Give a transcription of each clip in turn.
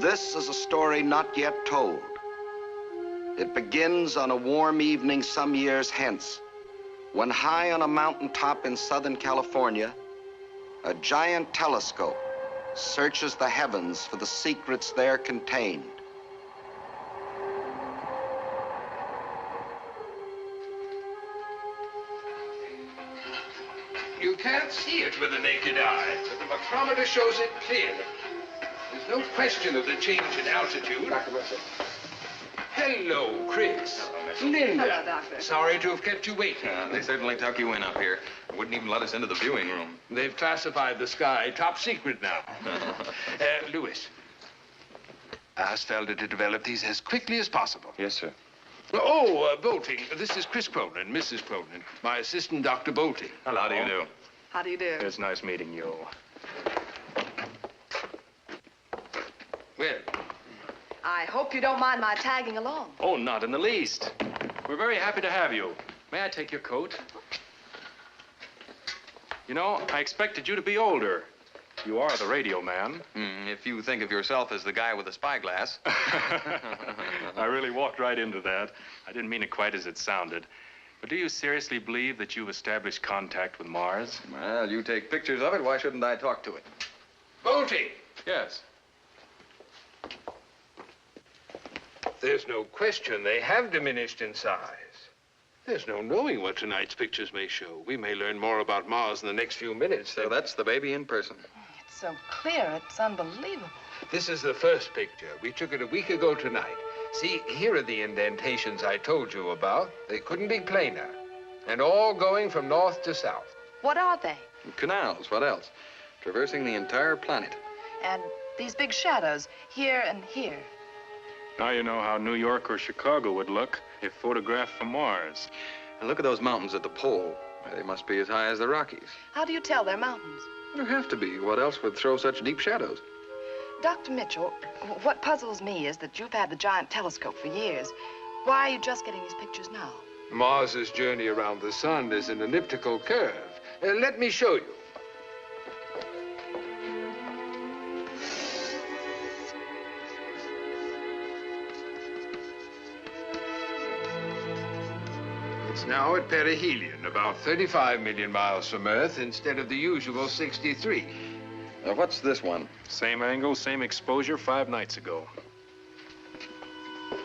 This is a story not yet told. It begins on a warm evening some years hence, when high on a mountaintop in Southern California, a giant telescope searches the heavens for the secrets there contained. You can't see it with the naked eye, but the micrometer shows it clearly. There's no question of the change in altitude. Dr. Mercer. Hello, Chris. Hello, Mitchell. Linda. Hello, Doctor. Sorry to have kept you waiting. They certainly tuck you in up here. They wouldn't even let us into the viewing room. They've classified the sky top secret now. Lewis. Asked Felder to develop these as quickly as possible. Yes, sir. Oh, Bolting. This is Chris Cronin, Mrs. Cronin. My assistant, Dr. Bolting. Hello. How do you do? How do you do? It's nice meeting you. Well, I hope you don't mind my tagging along. Oh, not in the least. We're very happy to have you. May I take your coat? You know, I expected you to be older. You are the radio man. If you think of yourself as the guy with the spyglass. I really walked right into that. I didn't mean it quite as it sounded. But do you seriously believe that you've established contact with Mars? Well, you take pictures of it. Why shouldn't I talk to it? Bolting. Yes. There's no question they have diminished in size. There's no knowing what tonight's pictures may show. We may learn more about Mars in the next few minutes. So that's the baby in person. It's so clear, it's unbelievable. This is the first picture. We took it a week ago tonight. See, here are the indentations I told you about. They couldn't be plainer. And all going from north to south. What are they? Canals, what else? Traversing the entire planet. And these big shadows, here and here. Now you know how New York or Chicago would look if photographed from Mars. And look at those mountains at the pole. They must be as high as the Rockies. How do you tell they're mountains? There have to be. What else would throw such deep shadows? Dr. Mitchell, what puzzles me is that you've had the giant telescope for years. Why are you just getting these pictures now? Mars's journey around the sun is an elliptical curve. Let me show you. It's now at perihelion, about 35 million miles from Earth instead of the usual 63. What's this one? Same angle, same exposure 5 nights ago.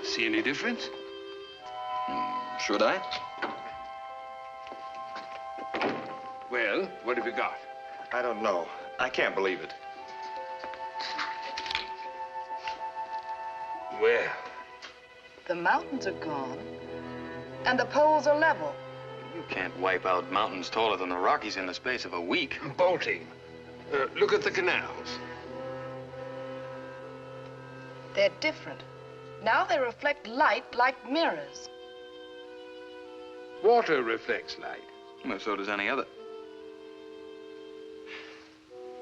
See any difference? Should I? Well, what have you got? I don't know. I can't believe it. Well, The mountains are gone, and the poles are level. You can't wipe out mountains taller than the Rockies in the space of a week. Bolting. Look at the canals. They're different. Now they reflect light like mirrors. Water reflects light. Well, so does any other.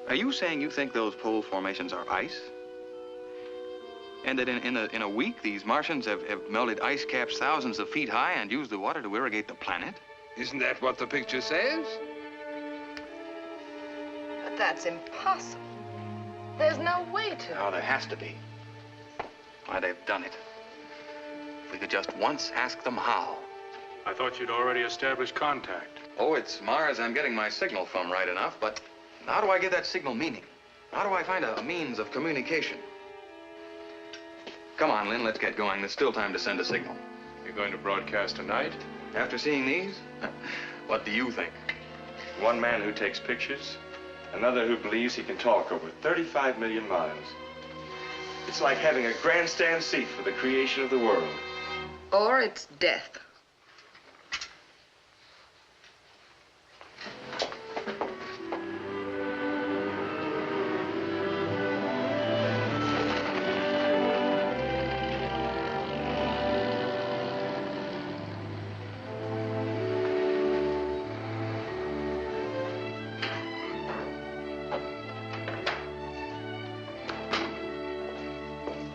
Are you saying you think those pole formations are ice? And that in a week, these Martians have melted ice caps thousands of feet high and used the water to irrigate the planet? Isn't that what the picture says? But that's impossible. There's no way to. Oh, there has to be. Why, they've done it. If we could just once ask them how. I thought you'd already established contact. Oh, it's Mars I'm getting my signal from, right enough, but how do I give that signal meaning? How do I find a means of communication? Come on, Lynn, let's get going. There's still time to send a signal. You're going to broadcast tonight? After seeing these, what do you think? One man who takes pictures, another who believes he can talk over 35 million miles. It's like having a grandstand seat for the creation of the world. Or it's death.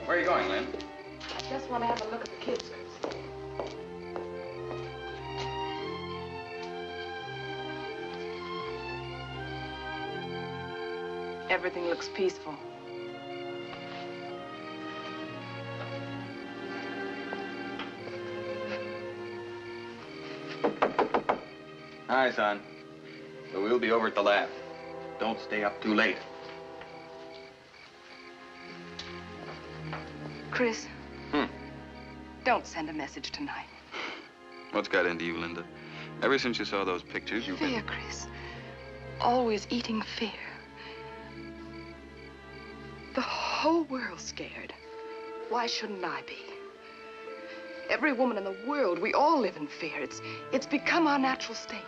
Where are you going, Lynn? I just want to have a look at the kids. Everything looks peaceful. Aye, son. But we'll be over at the lab. Don't stay up too late. Chris. Don't send a message tonight. What's got into you, Linda? Ever since you saw those pictures, you've Fear, been... Chris. Always eating fear. The whole world's scared. Why shouldn't I be? Every woman in the world, we all live in fear. It's become our natural state.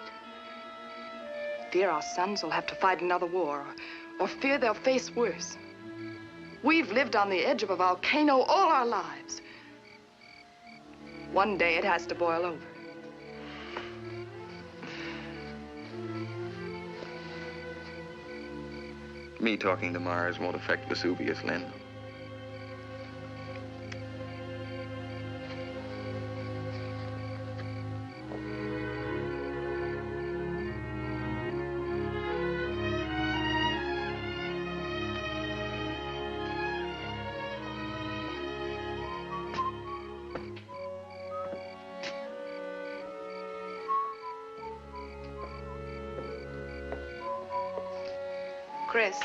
Fear our sons will have to fight another war, or fear they'll face worse. We've lived on the edge of a volcano all our lives. One day it has to boil over. Me talking to Mars won't affect Vesuvius, Lynn. Chris,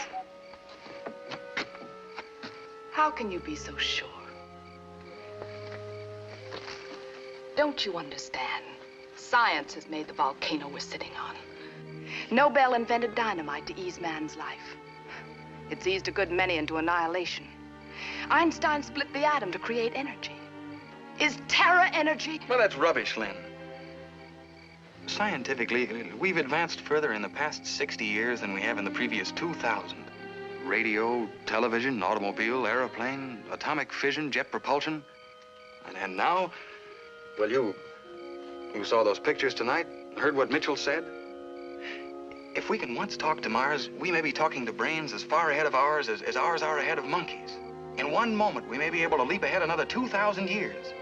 how can you be so sure? Don't you understand? Science has made the volcano we're sitting on. Nobel invented dynamite to ease man's life. It's eased a good many into annihilation. Einstein split the atom to create energy. Is terror energy? Well, that's rubbish, Lynn. Scientifically, we've advanced further in the past 60 years than we have in the previous 2,000. Radio, television, automobile, airplane, atomic fission, jet propulsion. And now, well, you saw those pictures tonight, heard what Mitchell said? If we can once talk to Mars, we may be talking to brains as far ahead of ours as ours are ahead of monkeys. In one moment, we may be able to leap ahead another 2,000 years.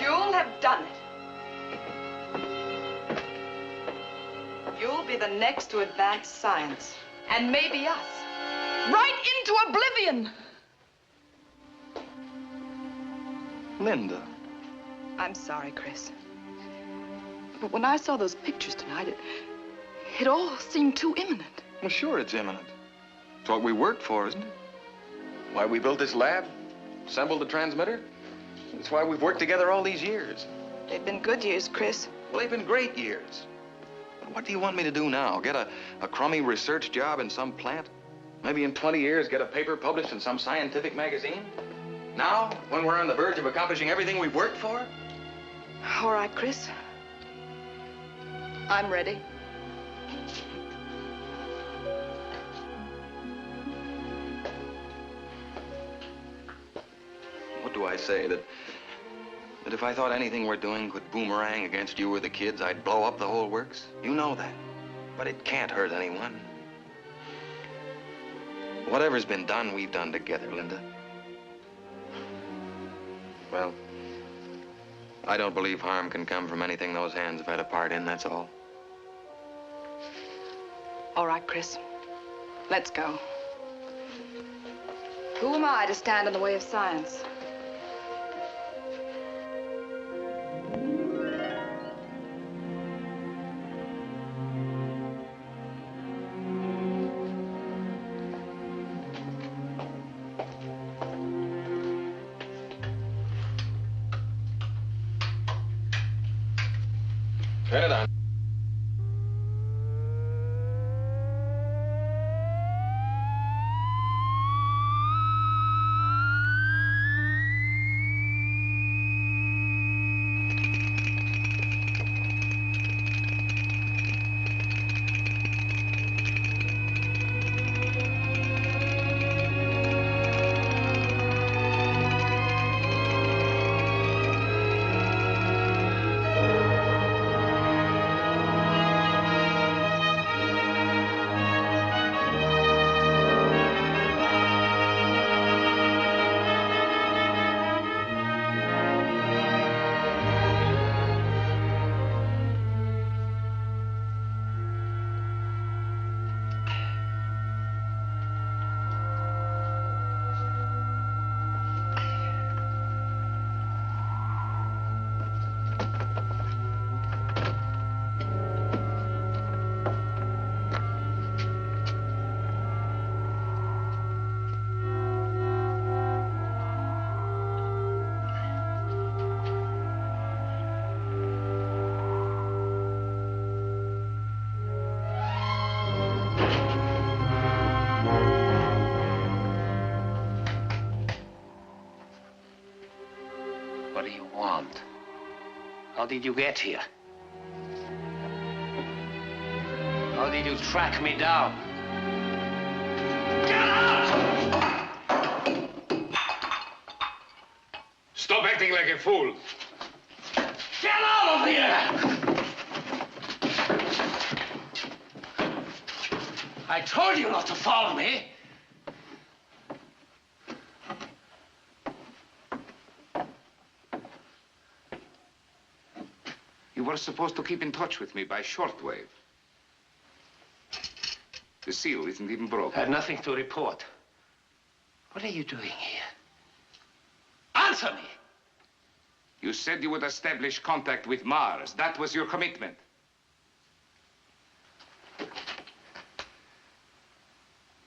You'll have done it. You'll be the next to advance science. And maybe us. Right into oblivion! Linda. I'm sorry, Chris. But when I saw those pictures tonight, it all seemed too imminent. Well, sure it's imminent. It's what we worked for, isn't it? Why we built this lab, assembled the transmitter. That's why we've worked together all these years. They've been good years, Chris. Well, they've been great years. But what do you want me to do now? Get a crummy research job in some plant? Maybe in 20 years get a paper published in some scientific magazine? Now, when we're on the verge of accomplishing everything we've worked for? All right, Chris. I'm ready. What do I say? That if I thought anything we're doing could boomerang against you or the kids, I'd blow up the whole works? You know that. But it can't hurt anyone. Whatever's been done, we've done together, Linda. Well, I don't believe harm can come from anything those hands have had a part in, that's all. All right, Chris. Let's go. Who am I to stand in the way of science? Turn it on. want? How did you get here? How did you track me down? Get out! Stop acting like a fool. Get out of here! I told you not to follow me. You were supposed to keep in touch with me by shortwave. The seal isn't even broken. I have nothing to report. What are you doing here? Answer me! You said you would establish contact with Mars. That was your commitment.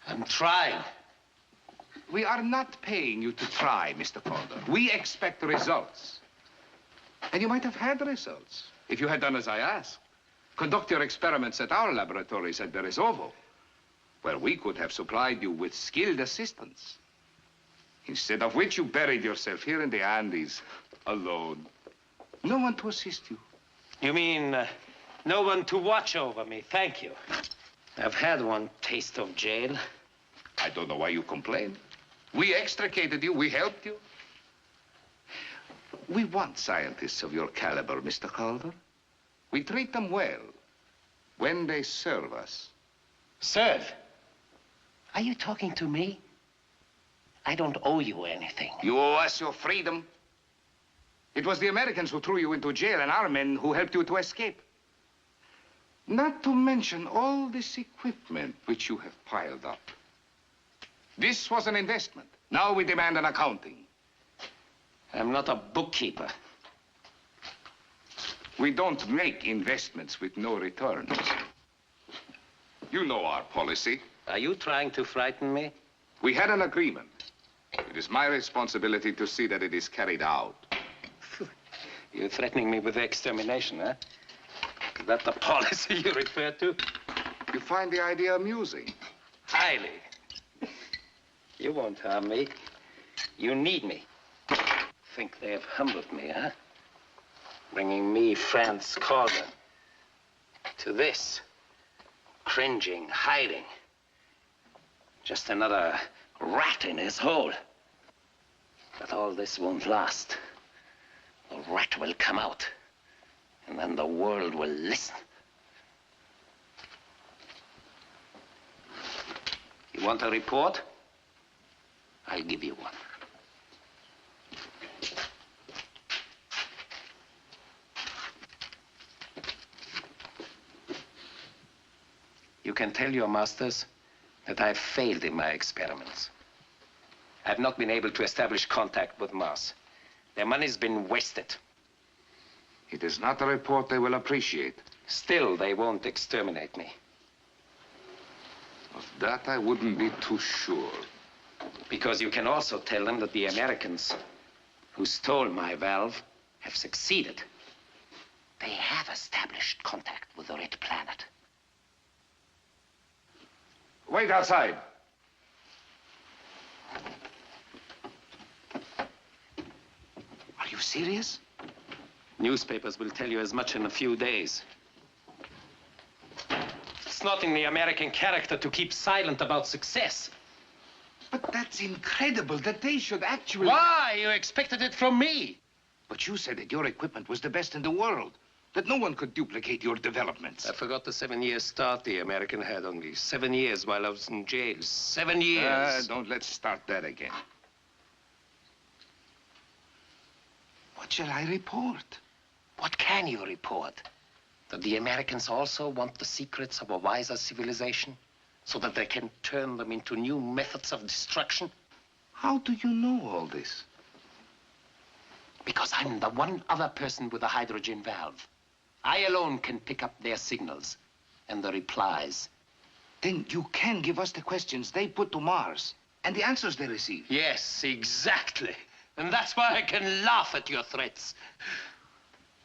I'm trying. We are not paying you to try, Mr. Calder. We expect results. And you might have had results if you had done as I asked. Conduct your experiments at our laboratories at Berezovo, where we could have supplied you with skilled assistance. Instead of which you buried yourself here in the Andes, alone. No one to assist you. You mean no one to watch over me? Thank you. I've had one taste of jail. I don't know why you complain. We extricated you. We helped you. We want scientists of your caliber, Mr. Calder. We treat them well when they serve us. Serve? Are you talking to me? I don't owe you anything. You owe us your freedom. It was the Americans who threw you into jail and our men who helped you to escape. Not to mention all this equipment which you have piled up. This was an investment. Now we demand an accounting. I'm not a bookkeeper. We don't make investments with no returns. You know our policy. Are you trying to frighten me? We had an agreement. It is my responsibility to see that it is carried out. You're threatening me with extermination, huh? Is that the policy you refer to? You find the idea amusing? Highly. You won't harm me. You need me. Think they have humbled me, huh? Bringing me, Franz Calder, to this. Cringing, hiding. Just another rat in his hole. But all this won't last. The rat will come out, and then the world will listen. You want a report? I'll give you one. You can tell your masters that I've failed in my experiments. I've not been able to establish contact with Mars. Their money's been wasted. It is not a report they will appreciate. Still, they won't exterminate me. Of that, I wouldn't be too sure. Because you can also tell them that the Americans who stole my valve have succeeded. They have established contact with the Red Planet. Wait outside. Are you serious? Newspapers will tell you as much in a few days. It's not in the American character to keep silent about success. But that's incredible that they should actually... Why? You expected it from me. But you said that your equipment was the best in the world, that no one could duplicate your developments. I forgot the 7-year start the American had on me. 7 years while I was in jail. 7 years. Don't let's start that again. What shall I report? What can you report? That the Americans also want the secrets of a wiser civilization so that they can turn them into new methods of destruction? How do you know all this? Because I'm the one other person with a hydrogen valve. I alone can pick up their signals and the replies. Then you can give us the questions they put to Mars and the answers they receive. Yes, exactly. And that's why I can laugh at your threats.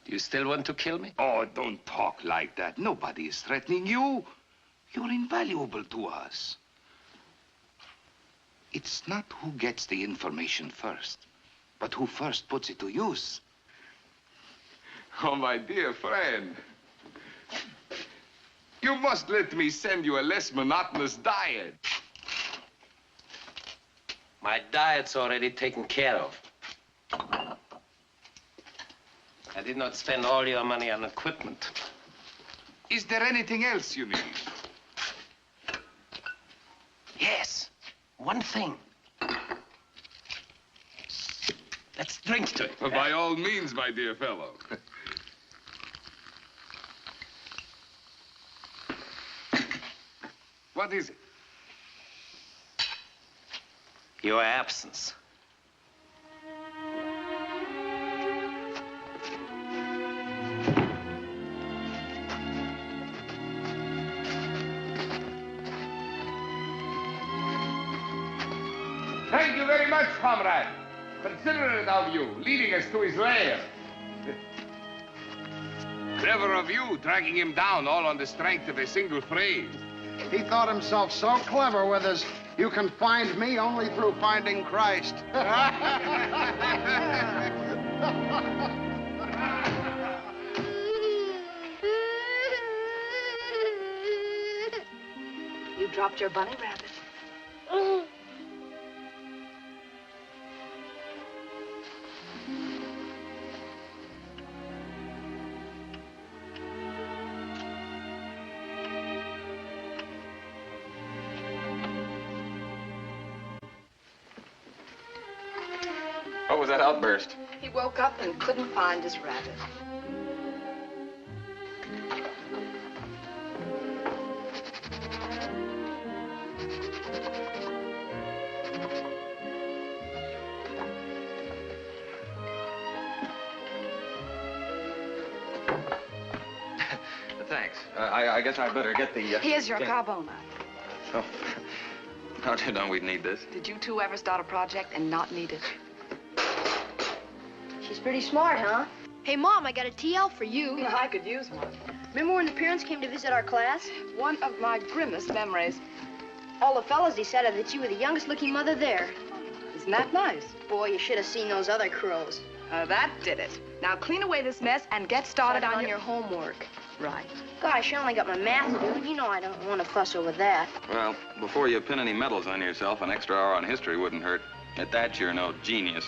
Do you still want to kill me? Oh, don't talk like that. Nobody is threatening you. You're invaluable to us. It's not who gets the information first, but who first puts it to use. Oh, my dear friend. You must let me send you a less monotonous diet. My diet's already taken care of. I did not spend all your money on equipment. Is there anything else you need? Yes, one thing. Let's drink to it. Well, by all means, my dear fellow. What is it? Your absence. Thank you very much, comrade. Considerate of you, leading us to his lair. Clever of you, dragging him down all on the strength of a single phrase. He thought himself so clever with his, "You can find me only through finding Christ." You dropped your bunny rabbit. What was that outburst? He woke up and couldn't find his rabbit. Thanks. I guess I better get the... Here's your carbona. Oh. No, don't we need this? Did you two ever start a project and not need it? She's pretty smart, huh? Hey, Mom, I got a TL for you. I could use one. Remember when the parents came to visit our class? One of my grimmest memories. All the fellas decided that you were the youngest-looking mother there. Isn't that nice? Boy, you should have seen those other crows. That did it. Now clean away this mess and get started on your homework. Right. Gosh, I only got my math to do. You know I don't want to fuss over that. Well, before you pin any medals on yourself, an extra hour on history wouldn't hurt. At that, you're no genius.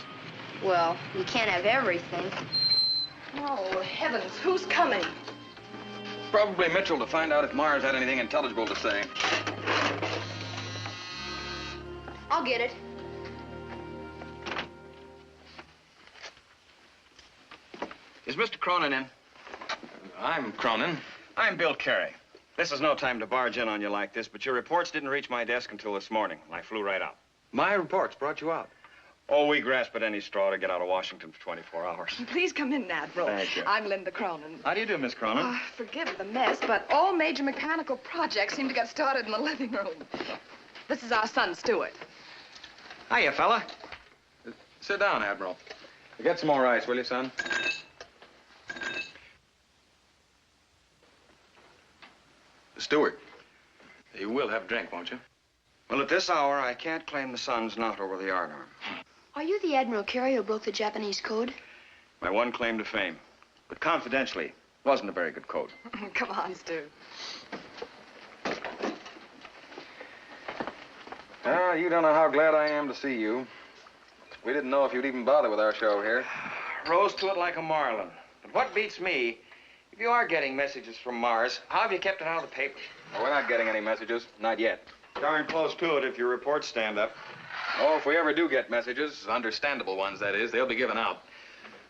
Well, you can't have everything. Oh, heavens, who's coming? Probably Mitchell to find out if Mars had anything intelligible to say. I'll get it. Is Mr. Cronin in? I'm Cronin. I'm Bill Carey. This is no time to barge in on you like this, but your reports didn't reach my desk until this morning. I flew right out. My reports brought you out. Oh, we grasp at any straw to get out of Washington for 24 hours. Please come in, Admiral. Thank you. I'm Linda Cronin. How do you do, Miss Cronin? Forgive the mess, but all major mechanical projects seem to get started in the living room. This is our son, Stuart. Hiya, fella. Sit down, Admiral. Get some more ice, will you, son? Stewart, you will have a drink, won't you? Well, at this hour, I can't claim the sun's not over the yardarm. Are you the Admiral Carey who broke the Japanese code? My one claim to fame. But confidentially, wasn't a very good code. Come on, Stu. Oh, you don't know how glad I am to see you. We didn't know if you'd even bother with our show here. Rose to it like a marlin. But what beats me, if you are getting messages from Mars, how have you kept it out of the papers? Well, we're not getting any messages. Not yet. Darn close to it if your reports stand up. Oh, if we ever do get messages, understandable ones, that is, they'll be given out.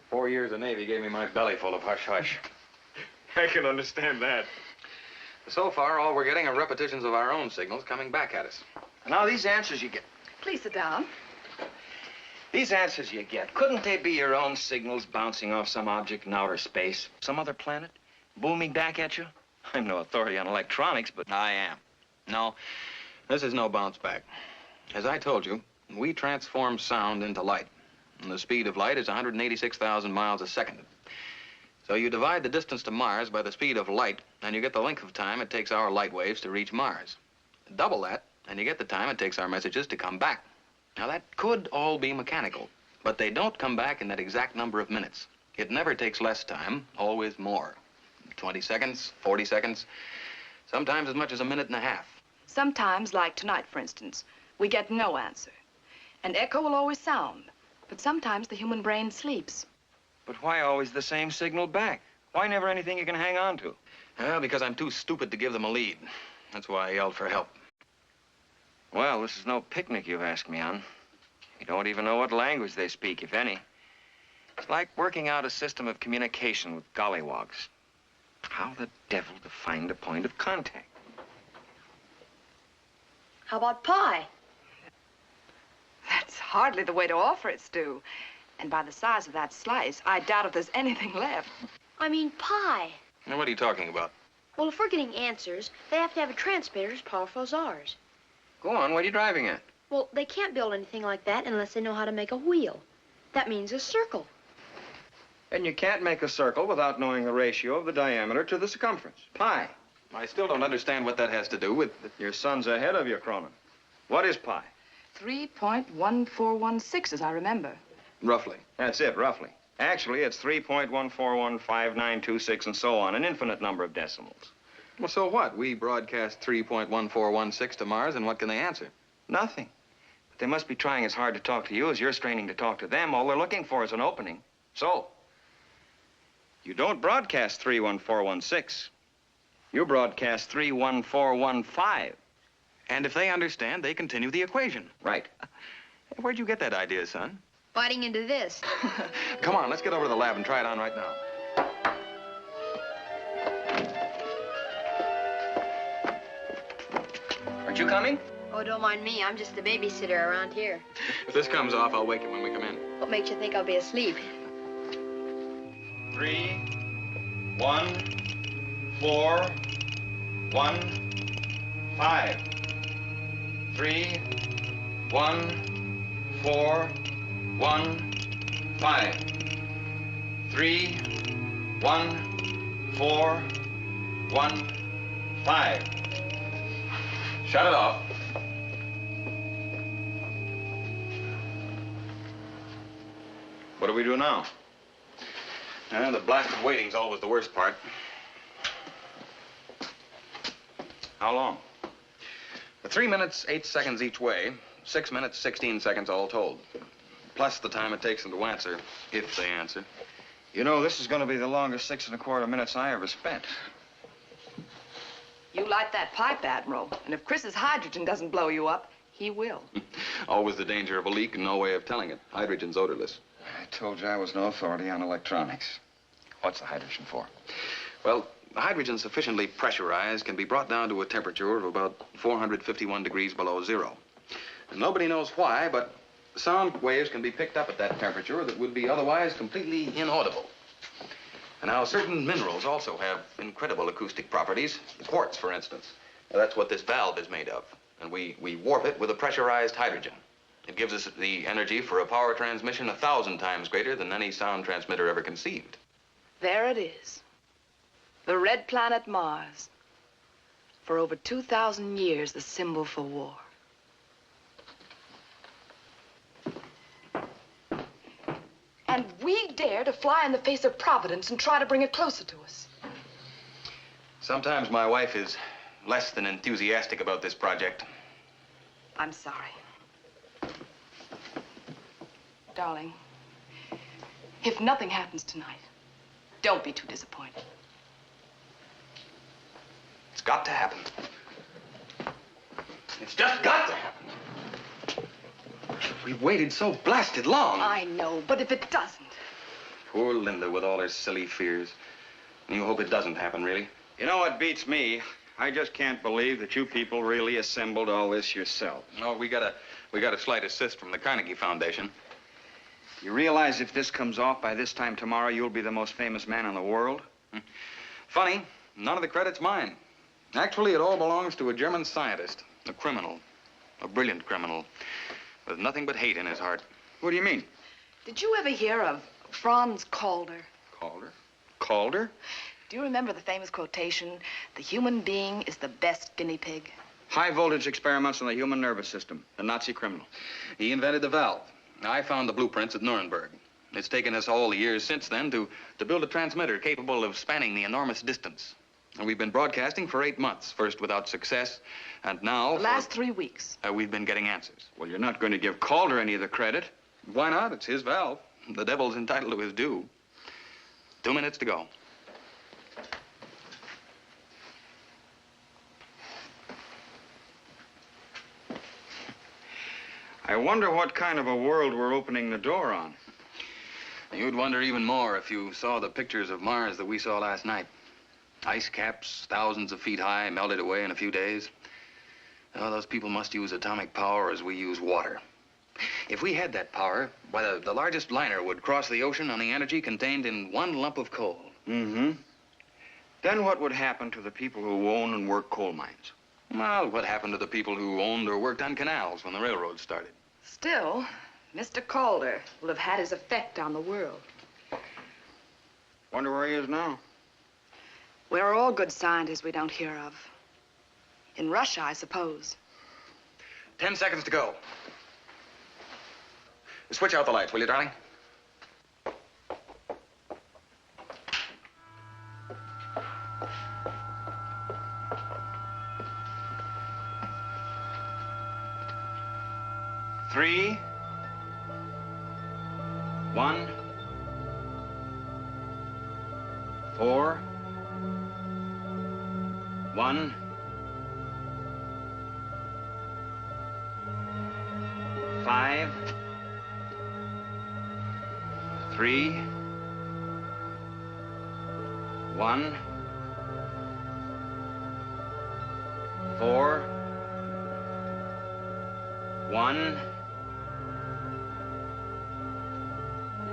4 years of Navy gave me my belly full of hush-hush. I can understand that. So far, all we're getting are repetitions of our own signals coming back at us. Now, these answers you get... Please sit down. These answers you get, couldn't they be your own signals bouncing off some object in outer space? Some other planet? Booming back at you? I'm no authority on electronics, but... I am. No, this is no bounce back. As I told you, we transform sound into light. And the speed of light is 186,000 miles a second. So you divide the distance to Mars by the speed of light, and you get the length of time it takes our light waves to reach Mars. Double that, and you get the time it takes our messages to come back. Now, that could all be mechanical, but they don't come back in that exact number of minutes. It never takes less time, always more. 20 seconds, 40 seconds, sometimes as much as a minute and a half. Sometimes, like tonight, for instance, we get no answer. An echo will always sound, but sometimes the human brain sleeps. But why always the same signal back? Why never anything you can hang on to? Well, because I'm too stupid to give them a lead. That's why I yelled for help. Well, this is no picnic you've asked me on. You don't even know what language they speak, if any. It's like working out a system of communication with gollywogs. How the devil to find a point of contact? How about pie? That's hardly the way to offer it, Stu. And by the size of that slice, I doubt if there's anything left. I mean pie. Now, what are you talking about? Well, if we're getting answers, they have to have a transmitter as powerful as ours. Go on, what are you driving at? Well, they can't build anything like that unless they know how to make a wheel. That means a circle. And you can't make a circle without knowing the ratio of the diameter to the circumference. Pi. I still don't understand what that has to do with... Your son's ahead of you, Cronin. What is pi? 3.1416, as I remember. Roughly. That's it, roughly. Actually, it's 3.141592 and so on, an infinite number of decimals. Well, so what? We broadcast 3.1416 to Mars, and what can they answer? Nothing. But they must be trying as hard to talk to you as you're straining to talk to them. All they're looking for is an opening. So, you don't broadcast 31416. You broadcast 31415. And if they understand, they continue the equation. Right. Where'd you get that idea, son? Biting into this. Come on, let's get over to the lab and try it on right now. Aren't you coming? Oh, don't mind me. I'm just the babysitter around here. If this comes off, I'll wake you when we come in. What makes you think I'll be asleep? 3, 1, 4, 1, 5. 3, 1, 4, 1, 5. 3, 1, 4, 1, 5. Shut it off. What do we do now? The blasted waiting's always the worst part. How long? 3 minutes, 8 seconds each way. 6 minutes, 16 seconds all told. Plus the time it takes them to answer, if they answer. You know, this is going to be the longest 6 1/4 minutes I ever spent. You light that pipe, Admiral, and if Chris's hydrogen doesn't blow you up, he will. Always the danger of a leak and no way of telling it. Hydrogen's odorless. I told you I was no authority on electronics. What's the hydrogen for? Well, the hydrogen sufficiently pressurized can be brought down to a temperature of about 451 degrees below zero. And nobody knows why, but sound waves can be picked up at that temperature that would be otherwise completely inaudible. And now certain minerals also have incredible acoustic properties. Quartz, for instance. Now, that's what this valve is made of. And we warp it with a pressurized hydrogen. It gives us the energy for a power transmission 1,000 times greater than any sound transmitter ever conceived. There it is. The red planet Mars. For over 2,000 years, the symbol for war. And we dare to fly in the face of Providence and try to bring it closer to us. Sometimes my wife is less than enthusiastic about this project. I'm sorry. Darling, if nothing happens tonight, don't be too disappointed. It's got to happen. It's just got to happen. We've waited so blasted long. I know, but if it doesn't... Poor Linda with all her silly fears. And you hope it doesn't happen, really? You know what beats me? I just can't believe that you people really assembled all this yourself. No, we got a slight assist from the Carnegie Foundation. You realize if this comes off by this time tomorrow, you'll be the most famous man in the world? Funny, none of the credit's mine. Actually, it all belongs to a German scientist, a criminal, a brilliant criminal, with nothing but hate in his heart. What do you mean? Did you ever hear of Franz Calder? Calder? Calder? Do you remember the famous quotation, "The human being is the best guinea pig"? High voltage experiments on the human nervous system. The Nazi criminal. He invented the valve. I found the blueprints at Nuremberg. It's taken us all the years since then to build a transmitter capable of spanning the enormous distance. And we've been broadcasting for 8 months, first without success, and now... The last 3 weeks. We've been getting answers. Well, you're not going to give Calder any of the credit. Why not? It's his valve. The devil's entitled to his due. 2 minutes to go. I wonder what kind of a world we're opening the door on. You'd wonder even more if you saw the pictures of Mars that we saw last night. Ice caps thousands of feet high, melted away in a few days. Oh, those people must use atomic power as we use water. If we had that power, why, the largest liner would cross the ocean on the energy contained in one lump of coal. Mm-hmm. Then what would happen to the people who own and work coal mines? Well, what happened to the people who owned or worked on canals when the railroad started? Still, Mr. Calder will have had his effect on the world. Wonder where he is now. Where are all good scientists we don't hear of? In Russia, I suppose. 10 seconds to go. Switch out the lights, will you, darling? Three, 1, 4, 1, 5, 3, 1, 4, 1,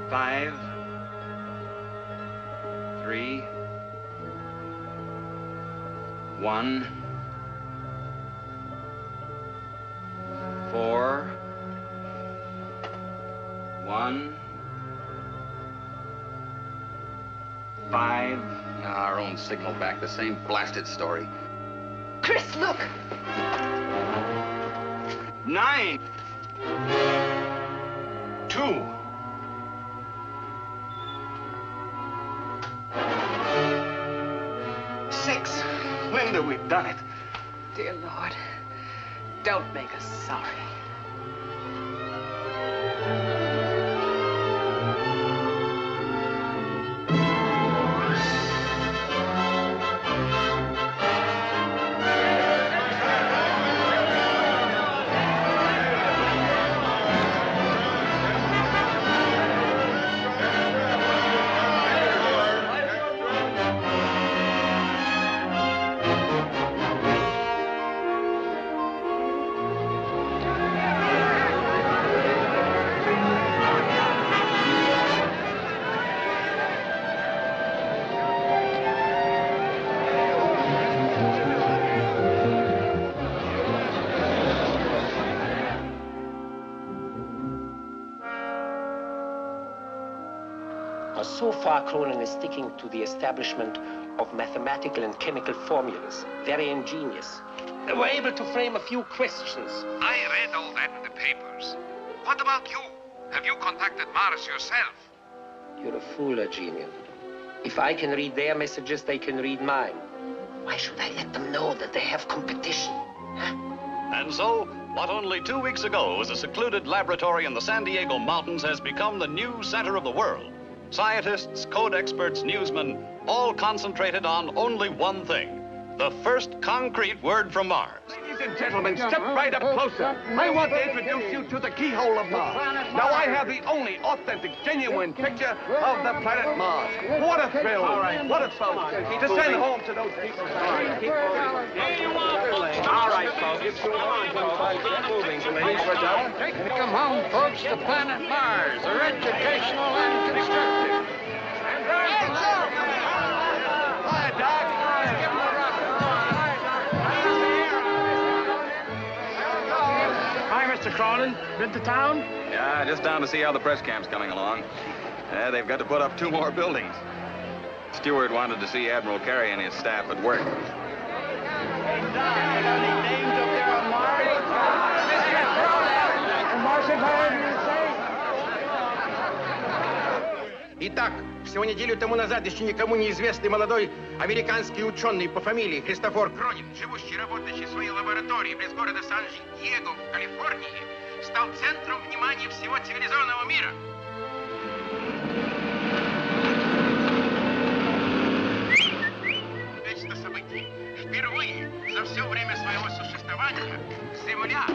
5, 3, 1, 4, 1, 5. Our own signal back, the same blasted story. Chris, look! 9, 2. Linda, we've done it. Dear Lord, don't make us sorry. So far, Cronin is sticking to the establishment of mathematical and chemical formulas. Very ingenious. We're able to frame a few questions. I read all that in the papers. What about you? Have you contacted Mars yourself? You're a fool, Eugenian. If I can read their messages, they can read mine. Why should I let them know that they have competition? Huh? And so, what only 2 weeks ago was a secluded laboratory in the San Diego mountains has become the new center of the world. Scientists, code experts, newsmen, all concentrated on only one thing: the first concrete word from Mars. Ladies and gentlemen, step right up closer. I want to introduce you to the keyhole of Mars. Now, I have the only authentic, genuine picture of the planet Mars. What a thrill. What a folks. To send home to those people. All right, folks. Come on, folks. Get moving, please. Come home, folks, to planet Mars. They're educational and constructive. Hi, Doc. Hi, Mr. Cronin. Been to town? Yeah, just down to see how the press camp's coming along. They've got to put up 2 more buildings. Stewart wanted to see Admiral Carey and his staff at work. Итак, всего неделю тому назад еще никому неизвестный молодой американский ученый по фамилии Христофор Кронин, живущий и работающий в своей лаборатории близ города Сан-Диего в Калифорнии, стал центром внимания всего цивилизованного мира. Это событие. Впервые за все время своего существования Земля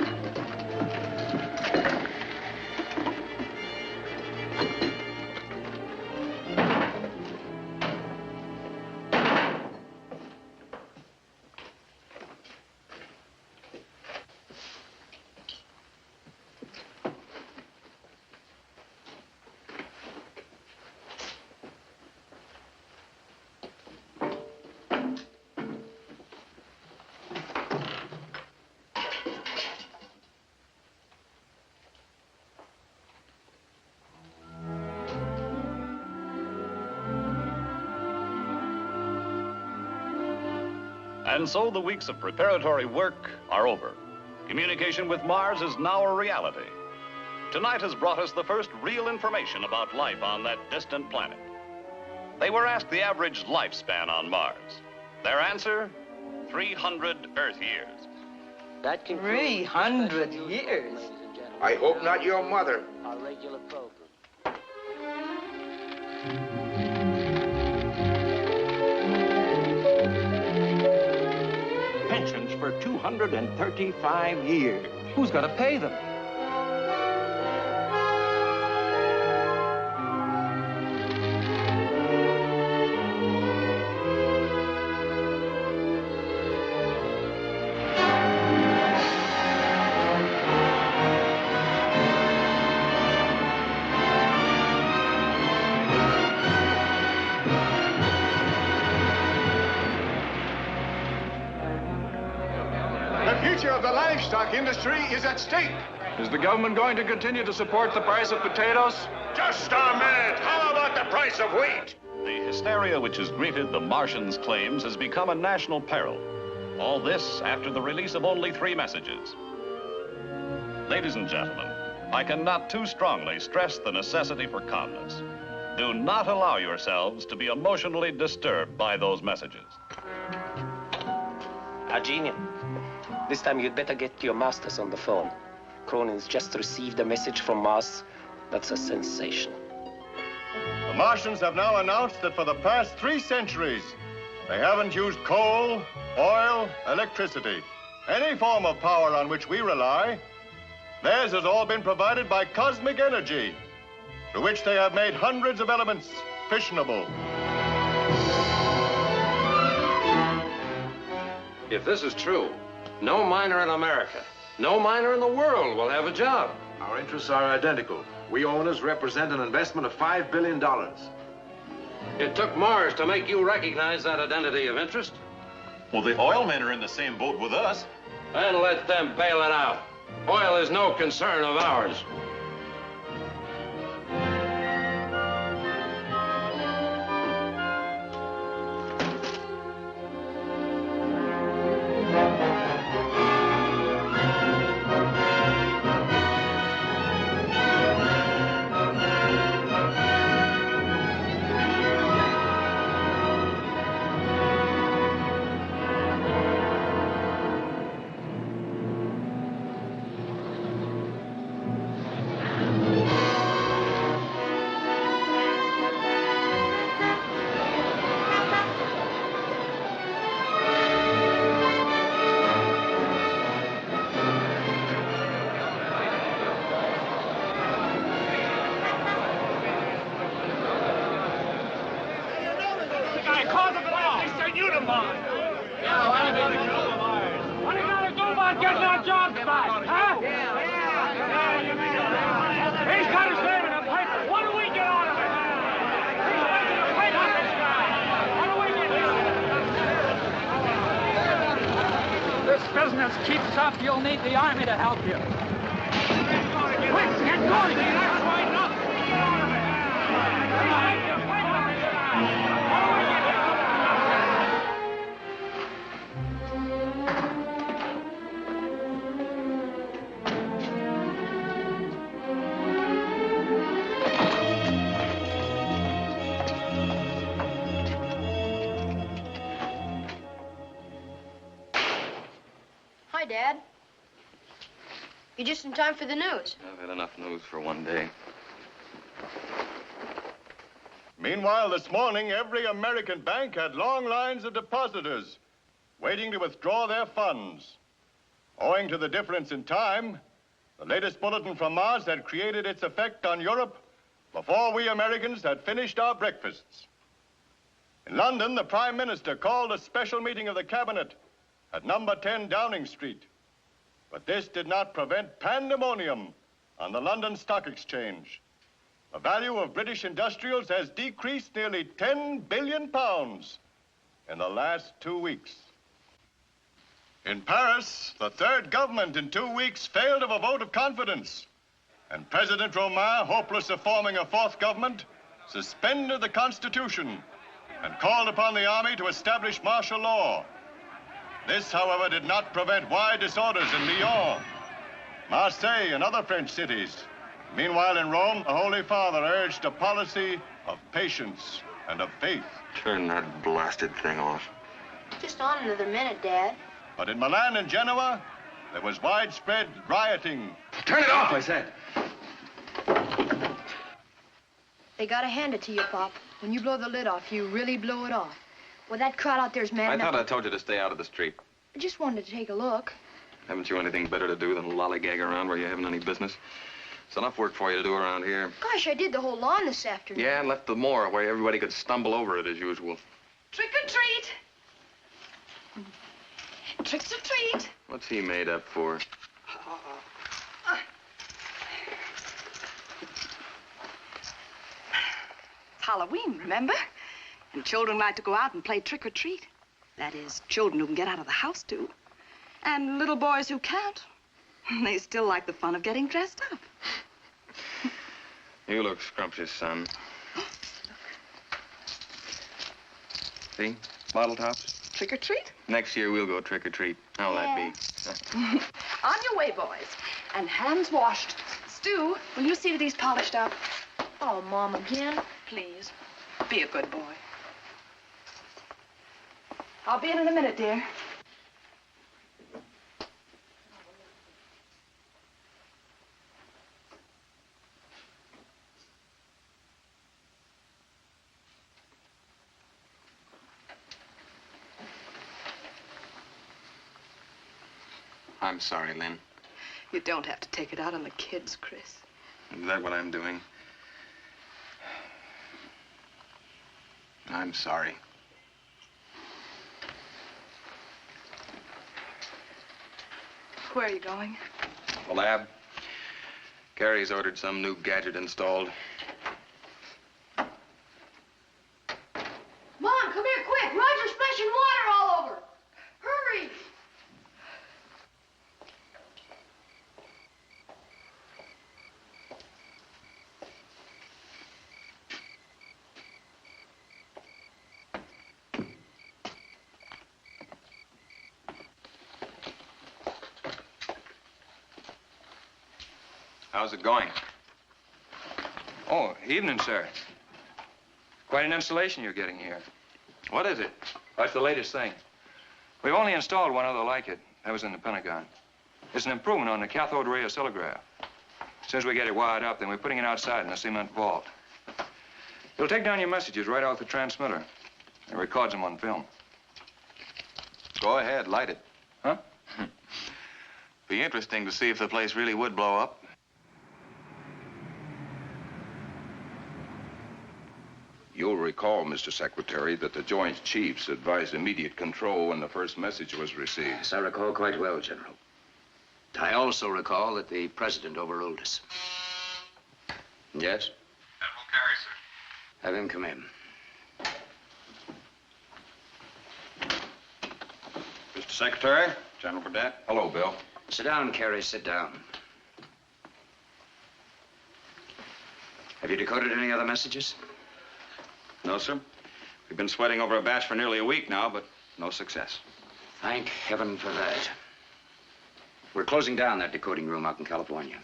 And so the weeks of preparatory work are over. Communication with Mars is now a reality. Tonight has brought us the first real information about life on that distant planet. They were asked the average lifespan on Mars. Their answer, 300 Earth years. That 300 years? I hope not your mother. Our regular program. Pensions for 235 years. Who's going to pay them? The future of the livestock industry is at stake. Is the government going to continue to support the price of potatoes? Just a minute. How about the price of wheat? The hysteria which has greeted the Martians' claims has become a national peril. All this after the release of only 3 messages. Ladies and gentlemen, I cannot too strongly stress the necessity for calmness. Do not allow yourselves to be emotionally disturbed by those messages. Genius. This time you'd better get your masters on the phone. Cronin's just received a message from Mars. That's a sensation. The Martians have now announced that for the past 3 centuries, they haven't used coal, oil, electricity, any form of power on which we rely. Theirs has all been provided by cosmic energy, through which they have made hundreds of elements fissionable. If this is true, no miner in America, no miner in the world will have a job. Our interests are identical. We owners represent an investment of $5 billion. It took Mars to make you recognize that identity of interest. Well, the oil men are in the same boat with us. And let them bail it out. Oil is no concern of ours. Keeps up, you'll need the army to help you. Quick, get going! That's right enough! Get out of it! Hi, Dad. You're just in time for the news. I've had enough news for one day. Meanwhile, this morning, every American bank had long lines of depositors waiting to withdraw their funds. Owing to the difference in time, the latest bulletin from Mars had created its effect on Europe before we Americans had finished our breakfasts. In London, the Prime Minister called a special meeting of the Cabinet at number 10 Downing Street. But this did not prevent pandemonium on the London Stock Exchange. The value of British industrials has decreased nearly £10 billion in the last 2 weeks. In Paris, the third government in 2 weeks failed of a vote of confidence. And President Romain, hopeless of forming a fourth government, suspended the Constitution and called upon the army to establish martial law. This, however, did not prevent wide disorders in Lyon, Marseille, and other French cities. Meanwhile, in Rome, the Holy Father urged a policy of patience and of faith. Turn that blasted thing off. Just on another minute, Dad. But in Milan and Genoa, there was widespread rioting. Turn it off, I said. They gotta hand it to you, Pop. When you blow the lid off, you really blow it off. Well, that crowd out there's mad I enough. thought I told you to stay out of the street. I just wanted to take a look. Haven't you anything better to do than lollygag around where you haven't any business? It's enough work for you to do around here. Gosh, I did the whole lawn this afternoon. Yeah, and left the moor where everybody could stumble over it as usual. Trick or treat. Tricks or treat. What's he made up for? It's Halloween, remember? And children like to go out and play trick or treat. That is, children who can get out of the house, too. And little boys who can't. They still like the fun of getting dressed up. You look scrumptious, son. See? Bottle tops. Trick or treat? Next year, we'll go trick or treat. How'll that be? On your way, boys. And hands washed. Stu, will you see that he's polished up? Oh, Mom, again? Please. Be a good boy. I'll be in a minute, dear. I'm sorry, Lynn. You don't have to take it out on the kids, Chris. Is that what I'm doing? I'm sorry. Where are you going? The lab. Gary's ordered some new gadget installed. Mom, come here quick. Roger's splashing water all over. Hurry. How's it going? Oh, evening, sir. Quite an installation you're getting here. What is it? That's the latest thing. We've only installed one other like it. That was in the Pentagon. It's an improvement on the cathode ray oscillograph. As soon as we get it wired up, then we're putting it outside in a cement vault. It'll take down your messages right off the transmitter. It records them on film. Go ahead, light it. Huh? Be interesting to see if the place really would blow up. You'll recall, Mr. Secretary, that the Joint Chiefs advised immediate control when the first message was received. Yes, I recall quite well, General. I also recall that the President overruled us. Yes? Admiral Carey, sir. Have him come in. Mr. Secretary, General Burdett. Hello, Bill. Sit down, Carey, sit down. Have you decoded any other messages? No, sir. We've been sweating over a batch for nearly a week now, but no success. Thank heaven for that. We're closing down that decoding room out in California.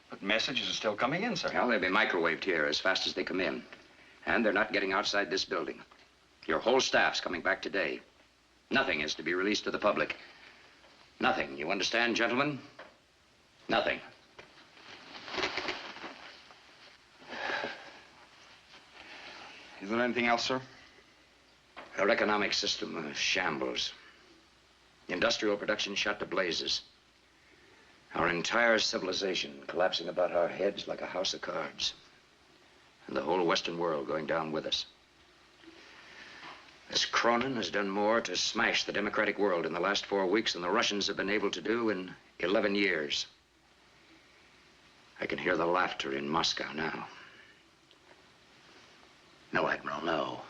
But messages are still coming in, sir. Well, they'll be microwaved here as fast as they come in. And they're not getting outside this building. Your whole staff's coming back today. Nothing is to be released to the public. Nothing. You understand, gentlemen? Nothing. Is there anything else, sir? Our economic system shambles. Industrial production shot to blazes. Our entire civilization collapsing about our heads like a house of cards. And the whole Western world going down with us. This Cronin has done more to smash the democratic world in the last 4 weeks than the Russians have been able to do in 11 years. I can hear the laughter in Moscow now. No, Admiral, no.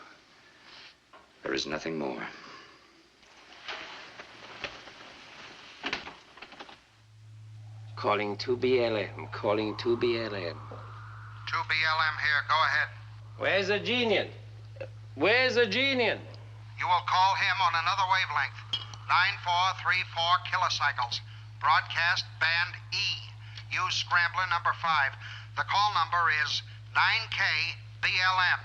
There is nothing more. Calling 2BLM, calling 2BLM. 2BLM here, go ahead. Where's the genius? Where's the genius? You will call him on another wavelength. 9434 kilocycles. Broadcast band E. Use scrambler number 5. The call number is 9K-BLM.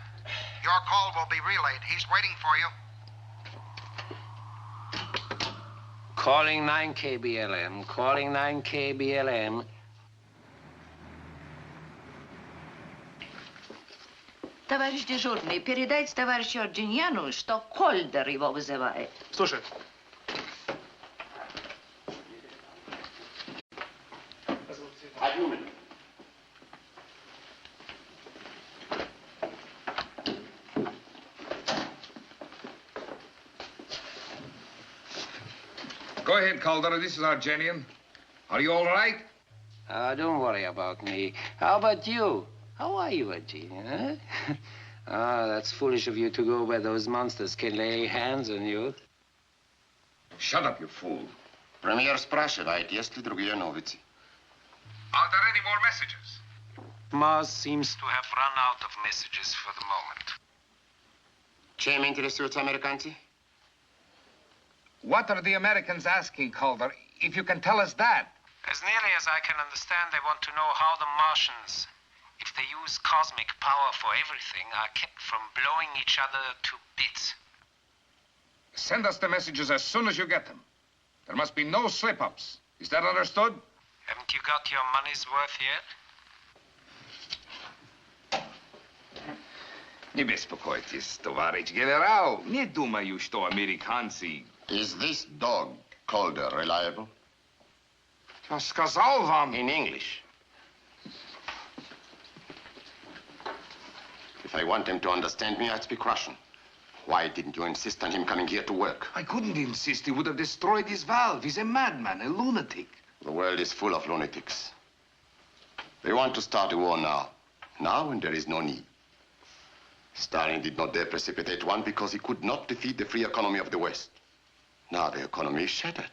Your call will be relayed. He's waiting for you. Calling 9KBLM, calling 9KBLM. Товарищ дежурный, передайте товарищу Арджиньяну, что Кольдер его вызывает. Слушай. Go ahead, Calder. This is Argenian. Are you all right? Don't worry about me. How about you? How are you, Argenian, huh? That's foolish of you to go where those monsters can lay hands on you. Shut up, you fool. Премьер спрашивает, есть ли другие новости. Are there any more messages? Mars seems to have run out of messages for the moment. Чем интересуются американцы? What are the Americans asking, Calder? If you can tell us that. As nearly as I can understand, they want to know how the Martians, if they use cosmic power for everything, are kept from blowing each other to bits. Send us the messages as soon as you get them. There must be no slip-ups. Is that understood? Haven't you got your money's worth yet? Не беспокойтесь, товарищ генерал. Не думаю, что американцы... Is this dog, Calder, reliable? Я сказал вам... In English. If I want him to understand me, I'd speak Russian. Why didn't you insist on him coming here to work? I couldn't insist. He would have destroyed his valve. He's a madman, a lunatic. The world is full of lunatics. They want to start a war now. Now, when there is no need. Stalin did not dare precipitate one because he could not defeat the free economy of the West. Now the economy is shattered.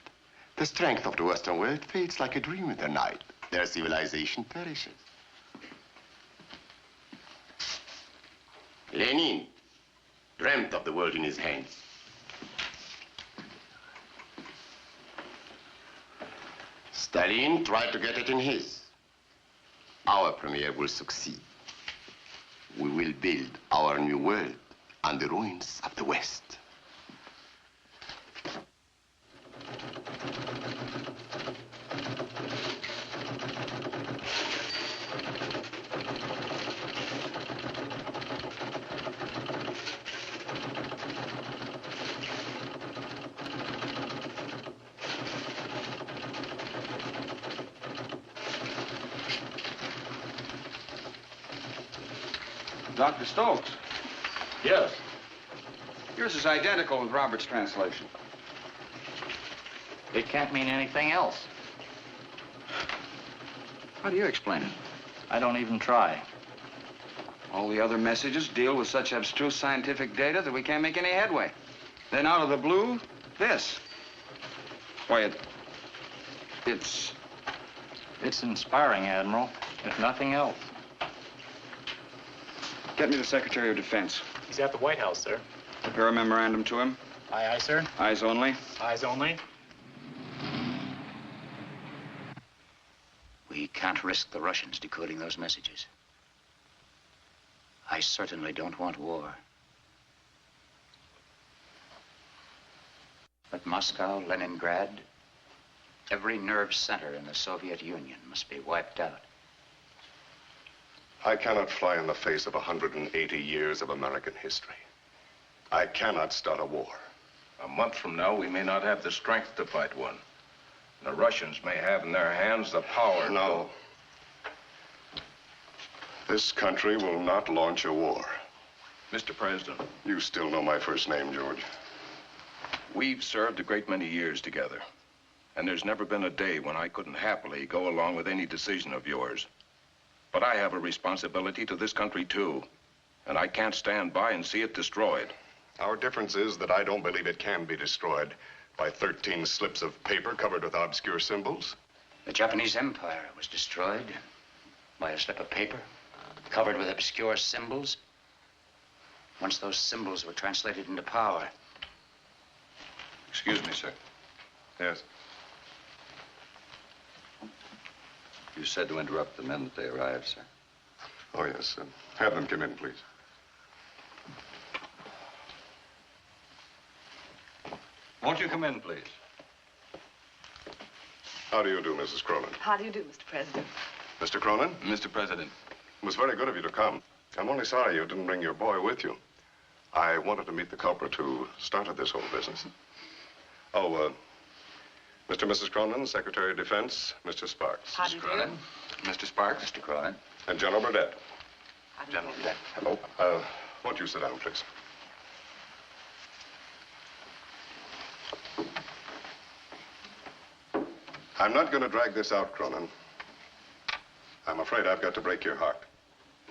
The strength of the Western world fades like a dream in the night. Their civilization perishes. Lenin dreamt of the world in his hands. Stalin tried to get it in his. Our premier will succeed. We will build our new world on the ruins of the West. Dr. Stokes. Yes. Yours is identical with Robert's translation. It can't mean anything else. How do you explain it? I don't even try. All the other messages deal with such abstruse scientific data that we can't make any headway. Then out of the blue, this. Why, it's... It's inspiring, Admiral, if nothing else. Get me the Secretary of Defense. He's at the White House, sir. Prepare a memorandum to him. Aye, aye, sir. Eyes only. Eyes only. We can't risk the Russians decoding those messages. I certainly don't want war. But Moscow, Leningrad, Every nerve center in the Soviet Union must be wiped out. I cannot fly in the face of 180 years of American history. I cannot start a war. A month from now, we may not have the strength to fight one. The Russians may have in their hands the power. No. This country will not launch a war. Mr. President. You still know my first name, George. We've served a great many years together. And there's never been a day when I couldn't happily go along with any decision of yours. But I have a responsibility to this country, too. And I can't stand by and see it destroyed. Our difference is that I don't believe it can be destroyed by 13 slips of paper covered with obscure symbols. The Japanese Empire was destroyed by a slip of paper covered with obscure symbols. Once those symbols were translated into power. Excuse me, sir. Yes. You said to interrupt the men that they arrived, sir. Oh, yes. Have them come in, please. Won't you come in, please? How do you do, Mrs. Cronin? How do you do, Mr. President? Mr. Cronin? Mr. President. It was very good of you to come. I'm only sorry you didn't bring your boy with you. I wanted to meet the culprit who started this whole business. Oh, Mr. and Mrs. Cronin, Secretary of Defense, Mr. Sparks. How do you do? Mr. Sparks. Mr. Cronin. And General Burdett. How do you General do? Burdett. Hello. Won't you sit down, please? I'm not going to drag this out, Cronin. I'm afraid I've got to break your heart.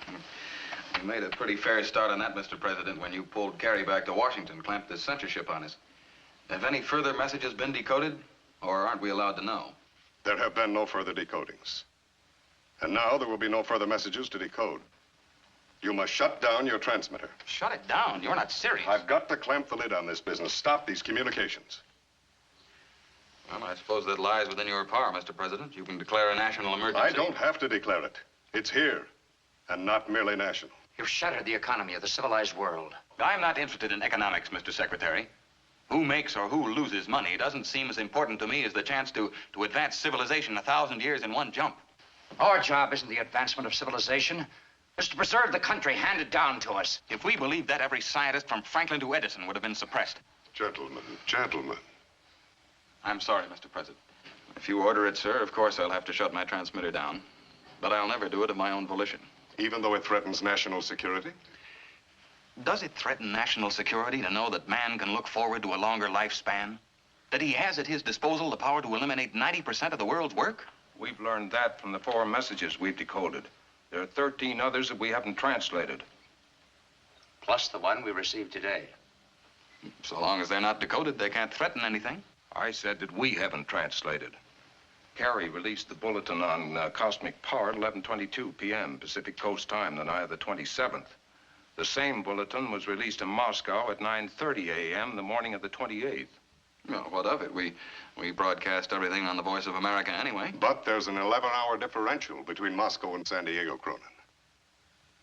You made a pretty fair start on that, Mr. President, when you pulled Kerry back to Washington, clamped this censorship on us. Have any further messages been decoded, or aren't we allowed to know? There have been no further decodings. And now there will be no further messages to decode. You must shut down your transmitter. Shut it down. You're not serious. I've got to clamp the lid on this business. Stop these communications. Well, I suppose that lies within your power, Mr. President. You can declare a national emergency. I don't have to declare it. It's here, and not merely national. You've shattered the economy of the civilized world. I'm not interested in economics, Mr. Secretary. Who makes or who loses money doesn't seem as important to me as the chance to advance civilization 1,000 years in one jump. Our job isn't the advancement of civilization. It's to preserve the country handed down to us. If we believed that, every scientist from Franklin to Edison would have been suppressed. Gentlemen, gentlemen. I'm sorry, Mr. President. If you order it, sir, of course I'll have to shut my transmitter down. But I'll never do it of my own volition. Even though it threatens national security? Does it threaten national security to know that man can look forward to a longer lifespan? That he has at his disposal the power to eliminate 90% of the world's work? We've learned that from the 4 messages we've decoded. There are 13 others that we haven't translated. Plus the one we received today. So long as they're not decoded, they can't threaten anything. I said that we haven't translated. Kerry released the bulletin on cosmic power at 11:22 p.m. Pacific Coast time, the night of the 27th. The same bulletin was released in Moscow at 9:30 a.m. the morning of the 28th. Well, what of it? We broadcast everything on the Voice of America anyway. But there's an 11-hour differential between Moscow and San Diego, Cronin.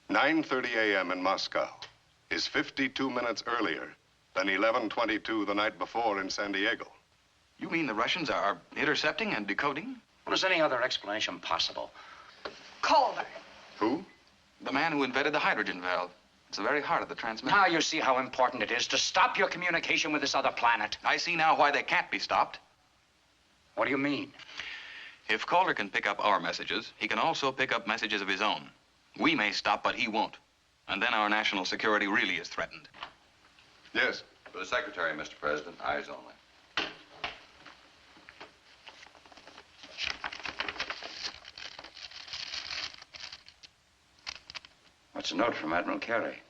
9:30 a.m. in Moscow is 52 minutes earlier than 11:22 the night before in San Diego. You mean the Russians are intercepting and decoding? Well, is any other explanation possible? Calder. Who? The man who invented the hydrogen valve. It's the very heart of the transmitter. Now you see how important it is to stop your communication with this other planet. I see now why they can't be stopped. What do you mean? If Calder can pick up our messages, he can also pick up messages of his own. We may stop, but he won't. And then our national security really is threatened. Yes. For the Secretary, Mr. President, eyes only. What's a note from Admiral Carey?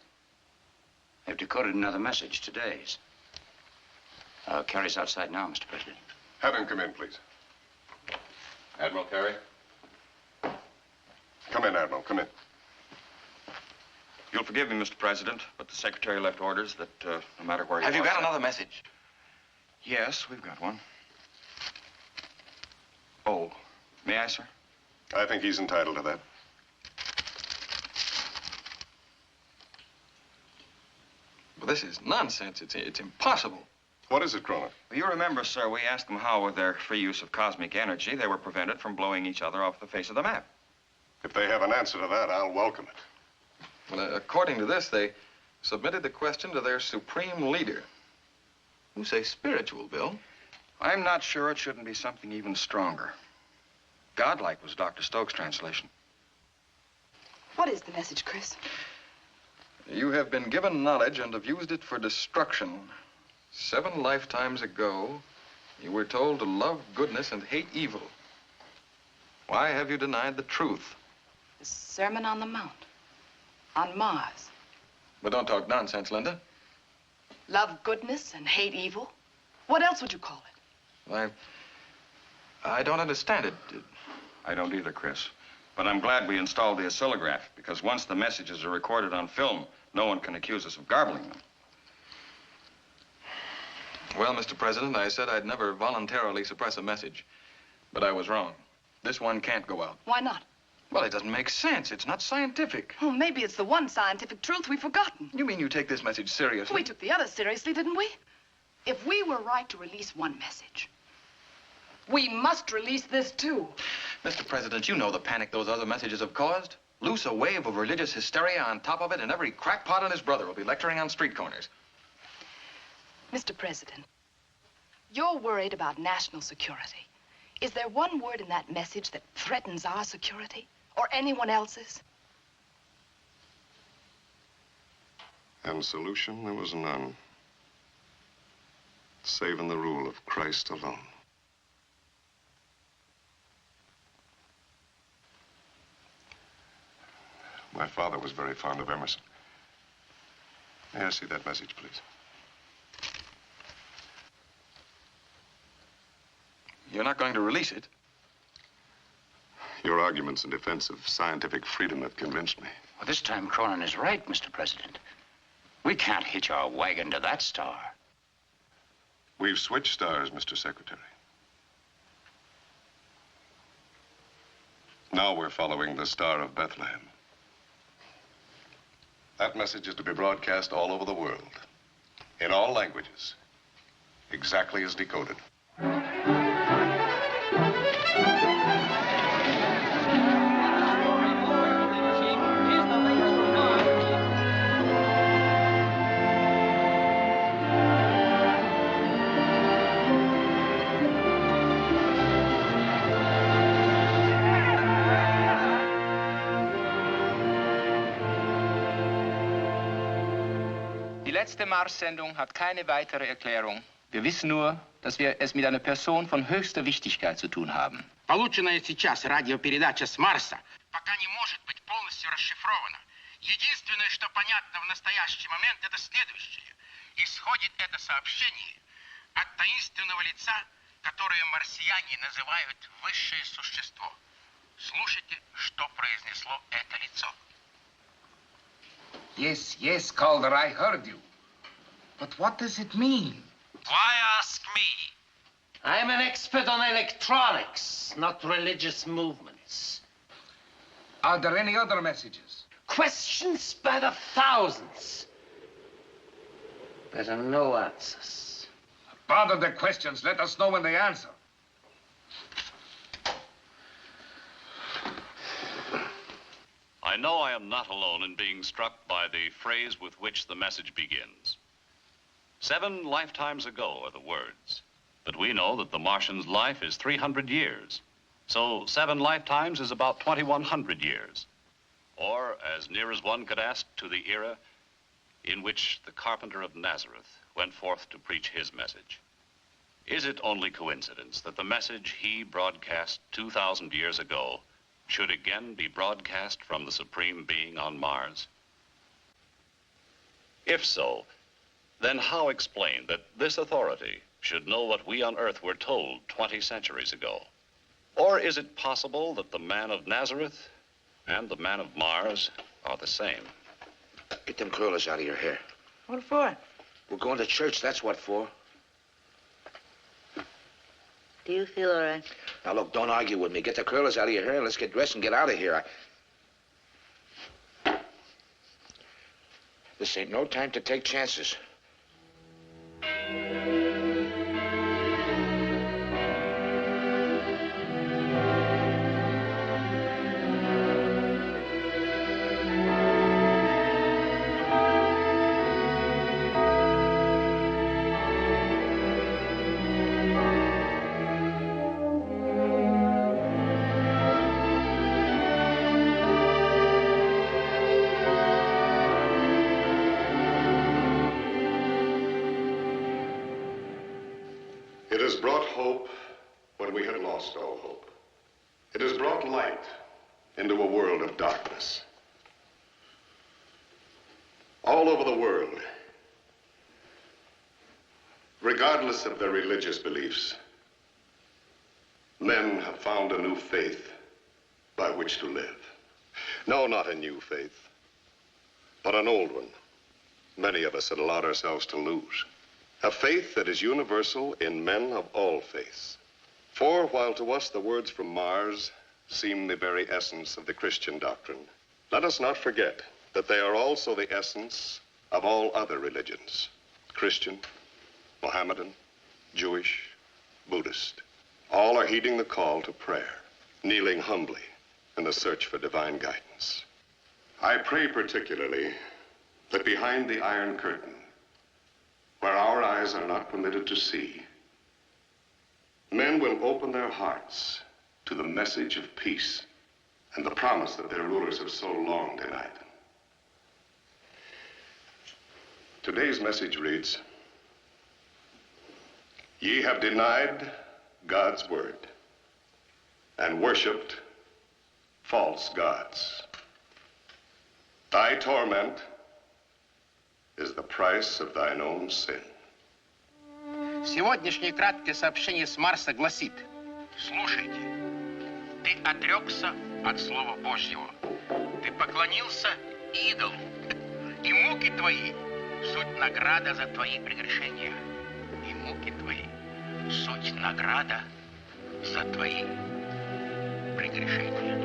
They've decoded another message, today's. Carey's outside now, Mr. President. Have him come in, please. Admiral Carey? Come in, Admiral, come in. You'll forgive me, Mr. President, but the Secretary left orders that no matter where Have you got another message? Yes, we've got one. Oh, may I, sir? I think he's entitled to that. Well, this is nonsense. It's impossible. What is it, Cronin? You remember, sir, we asked them how, with their free use of cosmic energy, they were prevented from blowing each other off the face of the map. If they have an answer to that, I'll welcome it. Well, according to this, they submitted the question to their supreme leader. You say spiritual, Bill. I'm not sure it shouldn't be something even stronger. Godlike was Dr. Stokes' translation. What is the message, Chris? You have been given knowledge and have used it for destruction. 7 lifetimes ago, you were told to love goodness and hate evil. Why have you denied the truth? The Sermon on the Mount. On Mars. But don't talk nonsense, Linda. Love goodness and hate evil? What else would you call it? I don't understand it. I don't either, Chris. But I'm glad we installed the oscillograph, because once the messages are recorded on film, no one can accuse us of garbling them. Well, Mr. President, I said I'd never voluntarily suppress a message. But I was wrong. This one can't go out. Why not? Well, it doesn't make sense. It's not scientific. Oh, maybe it's the one scientific truth we've forgotten. You mean you take this message seriously? We took the other seriously, didn't we? If we were right to release one message, we must release this too. Mr. President, you know the panic those other messages have caused. Loose a wave of religious hysteria on top of it, and every crackpot and his brother will be lecturing on street corners. Mr. President, you're worried about national security. Is there one word in that message that threatens our security or anyone else's? And solution, there was none. Save in the rule of Christ alone. My father was very fond of Emerson. May I see that message, please? You're not going to release it? Your arguments in defense of scientific freedom have convinced me. Well, this time Cronin is right, Mr. President. We can't hitch our wagon to that star. We've switched stars, Mr. Secretary. Now we're following the Star of Bethlehem. That message is to be broadcast all over the world, in all languages, exactly as decoded. Die letzte Mars-Sendung hat keine weitere Erklärung. Wir wissen nur, dass wir es mit einer Person von höchster Wichtigkeit zu tun haben. Полученная сейчас радиопередача с Марса пока не может быть полностью расшифрована. Единственное, что понятно в настоящий момент, это следующее. Исходит это сообщение от таинственного лица, которое марсиане называют высшее существо. Слушайте, что произнесло это лицо. Yes, yes, Calder, I heard you. But what does it mean? Why ask me? I'm an expert on electronics, not religious movements. Are there any other messages? Questions by the thousands. There are no answers. Bother the questions. Let us know when they answer. I know I am not alone in being struck by the phrase with which the message begins. 7 lifetimes ago are the words. But we know that the Martian's life is 300 years. So 7 lifetimes is about 2,100 years. Or, as near as one could ask, to the era in which the carpenter of Nazareth went forth to preach his message. Is it only coincidence that the message he broadcast 2,000 years ago should again be broadcast from the Supreme Being on Mars? If so, then how explain that this authority should know what we on Earth were told 20 centuries ago? Or is it possible that the man of Nazareth and the man of Mars are the same? Get them curlers out of your hair. What for? We're going to church, that's what for. Do you feel all right? Now, look, don't argue with me. Get the curlers out of your hair and let's get dressed and get out of here. This ain't no time to take chances. has brought hope when we had lost all hope. It has brought light into a world of darkness. All over the world, regardless of their religious beliefs, men have found a new faith by which to live. No, not a new faith, but an old one. Many of us had allowed ourselves to lose. A faith that is universal in men of all faiths. For while to us the words from Mars seem the very essence of the Christian doctrine, let us not forget that they are also the essence of all other religions. Christian, Mohammedan, Jewish, Buddhist. All are heeding the call to prayer, kneeling humbly in the search for divine guidance. I pray particularly that behind the Iron Curtain, where our eyes are not permitted to see, men will open their hearts to the message of peace and the promise that their rulers have so long denied them. Today's message reads, "Ye have denied God's word and worshipped false gods. Thy torment is the price of thine own sin." Сегодняшнее краткое сообщение с Марса гласит: слушайте, ты отрекся от Слова Божьего, ты поклонился идолу, и муки твои суть награда за твои прегрешения. И муки твои суть награда за твои прегрешения.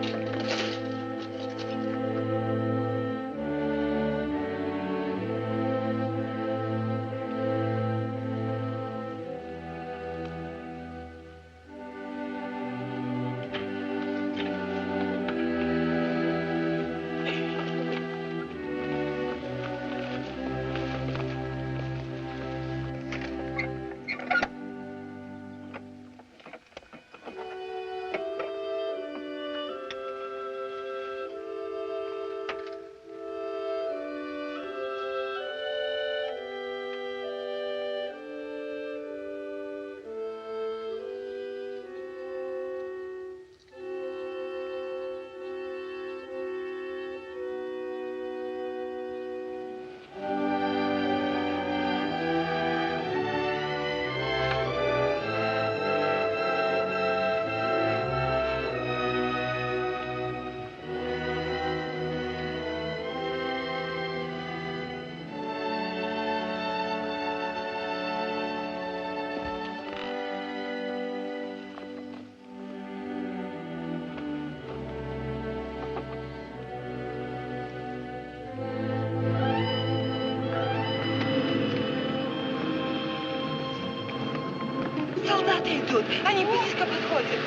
Солдаты идут, они близко подходят.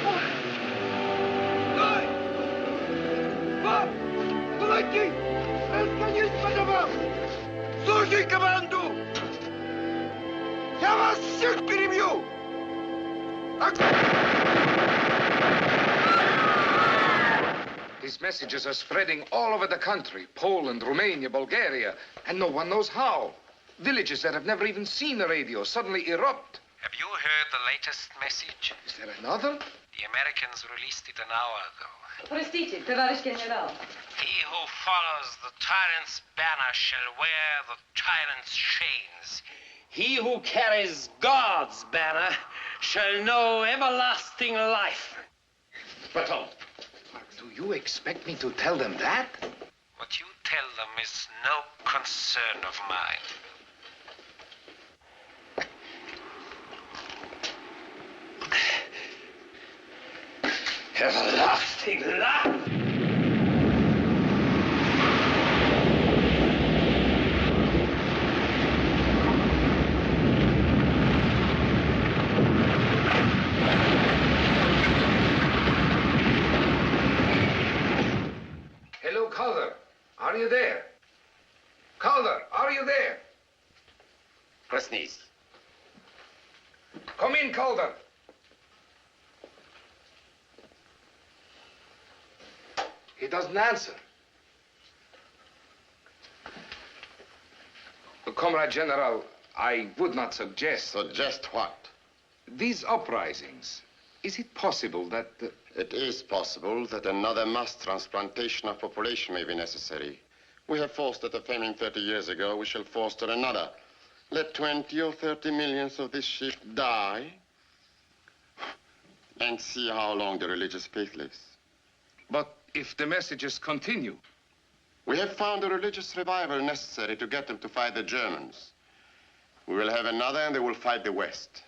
Стой! Стоп! Кулаки! Разгонись по домам! Слушай команду! Я вас всех перебью! These messages are spreading all over the country. Poland, Romania, Bulgaria, and no one knows how. Villages that have never even seen the radio suddenly erupt. Have you heard the latest message? Is there another? The Americans released it an hour ago. Простите, товарищ генерал. He who follows the tyrant's banner shall wear the tyrant's chains. He who carries God's banner shall know everlasting life. But do you expect me to tell them that? What you tell them is no concern of mine. Everlasting life! Hello, Calder. Are you there? Calder, are you there? Проснись. Come in, Calder. He doesn't answer. Comrade General, I would not suggest... Suggest what? These uprisings, is it possible that... It is possible that another mass transplantation of population may be necessary. We have fostered a famine 30 years ago. We shall foster another. Let 20 or 30 millions of this shift die, and see how long the religious faith lives. But if the messages continue? We have found a religious revival necessary to get them to fight the Germans. We will have another, and they will fight the West.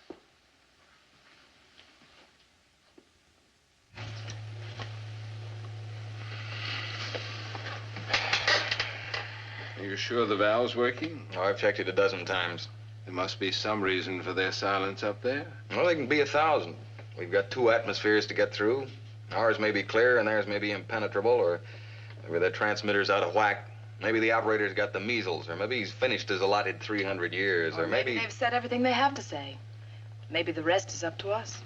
Are you sure the valve's working? Oh, I've checked it a dozen times. There must be some reason for their silence up there. Well, there can be 1,000. We've got 2 atmospheres to get through. Ours may be clear and theirs may be impenetrable, or maybe the transmitter's out of whack. Maybe the operator's got the measles, or maybe he's finished his allotted 300 years, or maybe... they've said everything they have to say. Maybe the rest is up to us.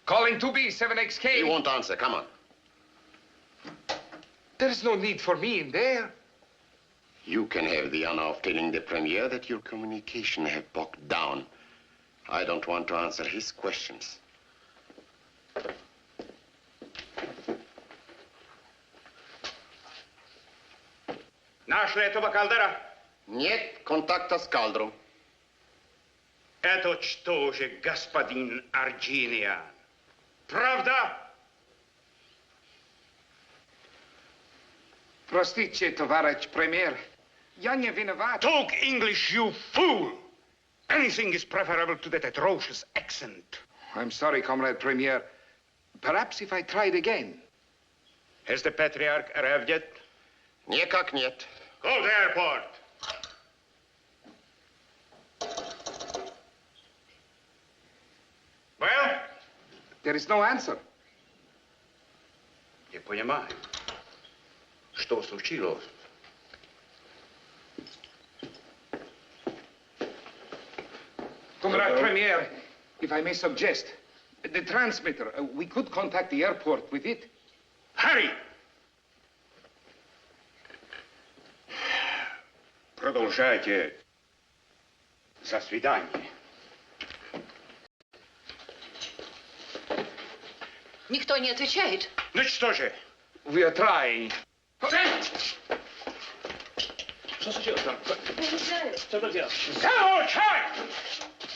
Calling 2B, 7XK. He won't answer. Come on. There's no need for me in there. You can have the honor of telling the Premier that your communication have bogged down. I don't want to answer his questions. Нашли этого Калдера? Нет, контакта с Калдру. Это что же, господин Арджиниан? Правда? Простите, товарищ премьер. Я не виноват. Talk English, you fool! Anything is preferable to that atrocious accent. I'm sorry, Comrade Premier. Perhaps if I tried again. Has the Patriarch arrived yet? Никак нет. Go to the airport. Well? There is no answer. Не понимаю. Что случилось? Comrade Premier, if I may suggest, the transmitter, we could contact the airport with it. Hurry! Продолжайте за свидание. Никто не отвечает. Ну что же? We are trying. Что случилось там? Что тут делать?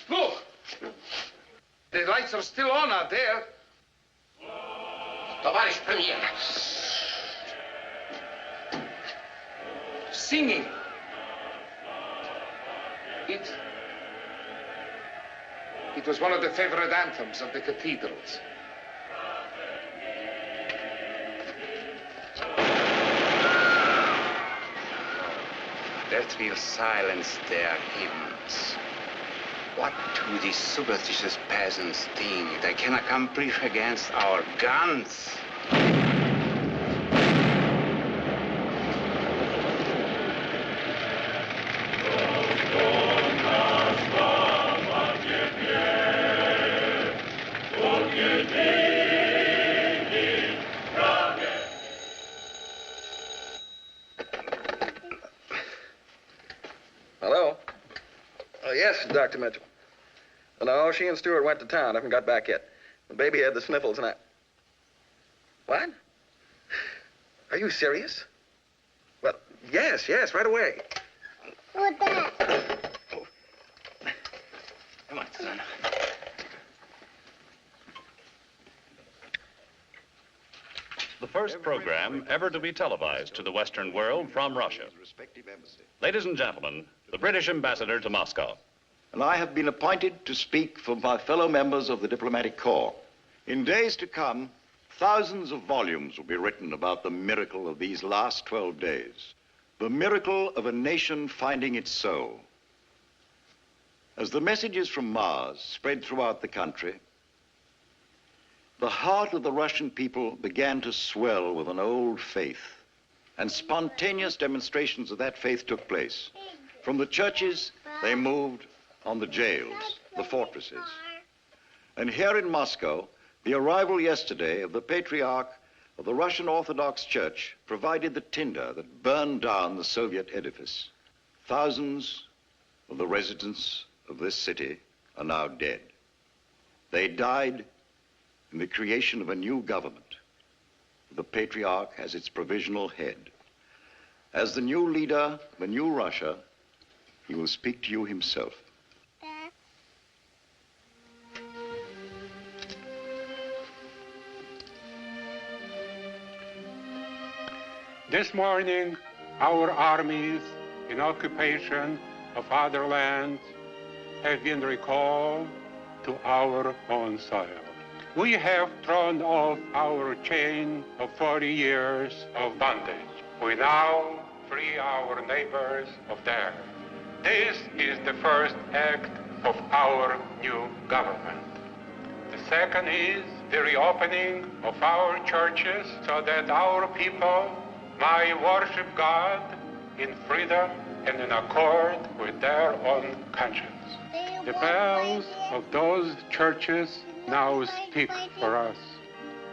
Look! The lights are still on out there. Товарищ премьер. Singing. It was one of the favorite anthems of the cathedrals. That will silence their hymns. What do these superstitious peasants think they can accomplish against our guns? Hello? Oh, yes, Dr. Mitchell. No, she and Stewart went to town. Haven't got back yet. The baby had the sniffles and I... What? Are you serious? Well, yes, right away. What that? Come on, son. The first program ever to be televised to the Western world from Russia. Ladies and gentlemen, the British ambassador to Moscow. And I have been appointed to speak for my fellow members of the diplomatic corps. In days to come, thousands of volumes will be written about the miracle of these last 12 days. The miracle of a nation finding its soul. As the messages from Mars spread throughout the country, the heart of the Russian people began to swell with an old faith, and spontaneous demonstrations of that faith took place. From the churches, they moved on the jails, the fortresses. And here in Moscow, the arrival yesterday of the Patriarch of the Russian Orthodox Church provided the tinder that burned down the Soviet edifice. Thousands of the residents of this city are now dead. They died in the creation of a new government. The patriarch as its provisional head. As the new leader of a new Russia, he will speak to you himself. This morning, our armies in occupation of other lands have been recalled to our own soil. We have thrown off our chain of 40 years of bondage. We now free our neighbors of theirs. This is the first act of our new government. The second is the reopening of our churches so that our people may worship God in freedom and in accord with their own conscience. The bells of those churches now speak for us.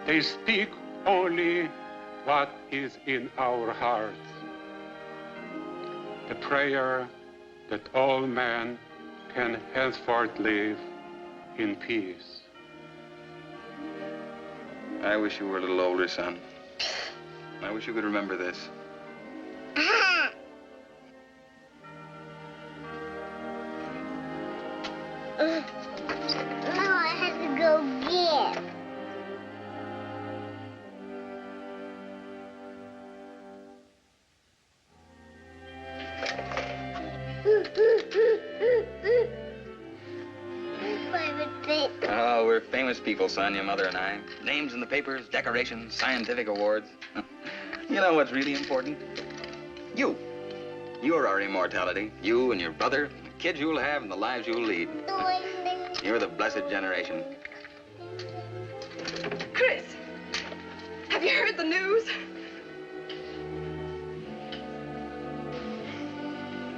They speak only what is in our hearts. The prayer that all men can henceforth live in peace. I wish you were a little older, son. I wish you could remember this. Now I have to go get. Oh, we're famous people, son, your mother and I. Names in the papers, decorations, scientific awards. You know what's really important? You. You're our immortality. You and your brother, the kids you'll have, and the lives you'll lead. You're the blessed generation. Chris, have you heard the news?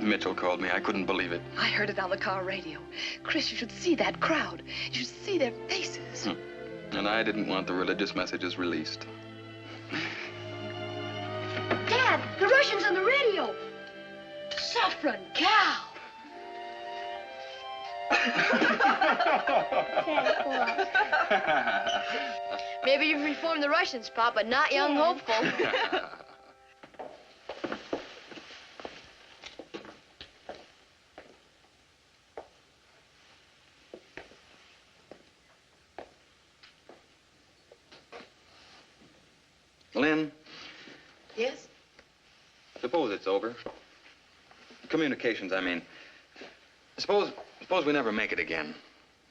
Mitchell called me. I couldn't believe it. I heard it on the car radio. Chris, you should see that crowd. You should see their faces. And I didn't want the religious messages released. Dad, the Russians on the radio. Saffron cow. Maybe you've reformed the Russians, Pop, but not young hopeful. Lynn, Yes? suppose it's over. Communications, I mean. Suppose we never make it again.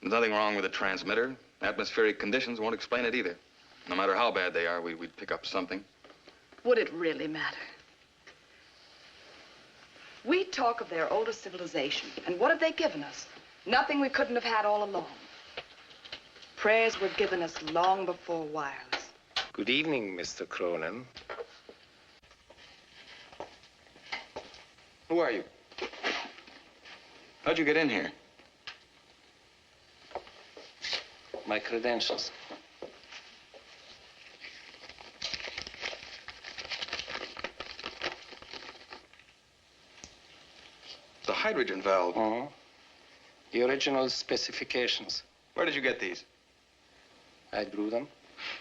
There's nothing wrong with the transmitter. Atmospheric conditions won't explain it either. No matter how bad they are, we'd pick up something. Would it really matter? We talk of their older civilization, and what have they given us? Nothing we couldn't have had all along. Prayers were given us long before wireless. Good evening, Mr. Cronin. Who are you? How'd you get in here? My credentials. The hydrogen valve. Uh-huh. The original specifications. Where did you get these? I drew them.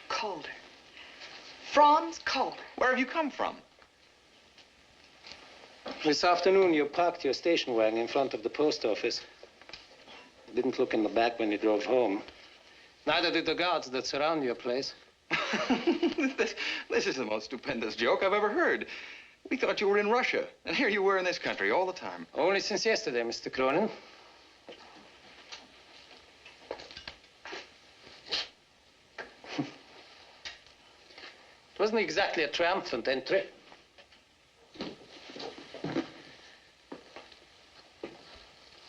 Calder. Franz Calder. Where have you come from? This afternoon, you parked your station wagon in front of the post office. You didn't look in the back when you drove home. Neither did the guards that surround your place. This is the most stupendous joke I've ever heard. We thought you were in Russia, and here you were in this country all the time. Only since yesterday, Mr. Cronin. It wasn't exactly a triumphant entry.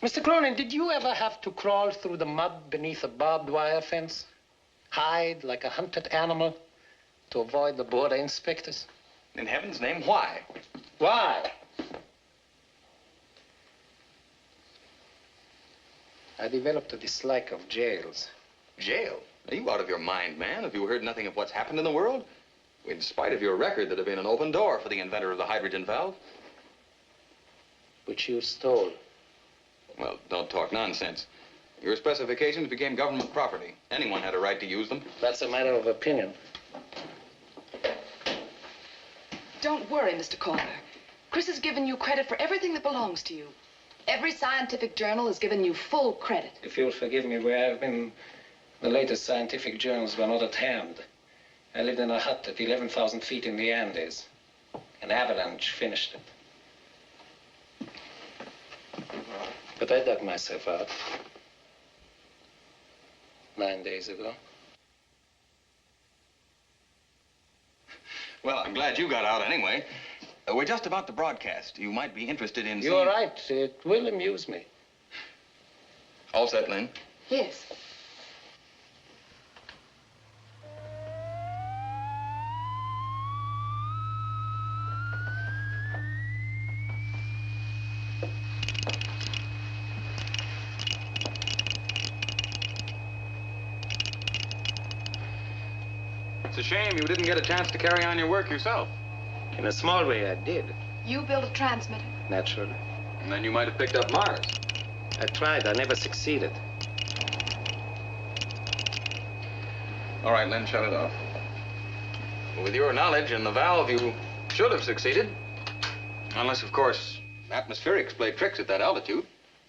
Mr. Cronin, did you ever have to crawl through the mud beneath a barbed wire fence? Hide like a hunted animal to avoid the border inspectors? In heaven's name, why? Why? I developed a dislike of jails. Jail? Are you out of your mind, man? Have you heard nothing of what's happened in the world? In spite of your record, there'd have been an open door for the inventor of the hydrogen valve. Which you stole. Well, don't talk nonsense. Your specifications became government property. Anyone had a right to use them. That's a matter of opinion. Don't worry, Mr. Calder. Chris has given you credit for everything that belongs to you. Every scientific journal has given you full credit. If you'll forgive me, where I've been, the latest scientific journals were not at hand. I lived in a hut at 11,000 feet in the Andes. An avalanche finished it. But I dug myself out 9 days ago. Well, I'm glad you got out anyway. We're just about to broadcast. You might be interested in You're right. It will amuse me. All set, Lynn? Yes. It's a shame you didn't get a chance to carry on your work yourself. In a small way, I did. You built a transmitter. Naturally. And then you might have picked up Mars. I tried. I never succeeded. All right, Lynn, shut it off. With your knowledge and the valve, you should have succeeded. Unless, of course, atmospherics play tricks at that altitude.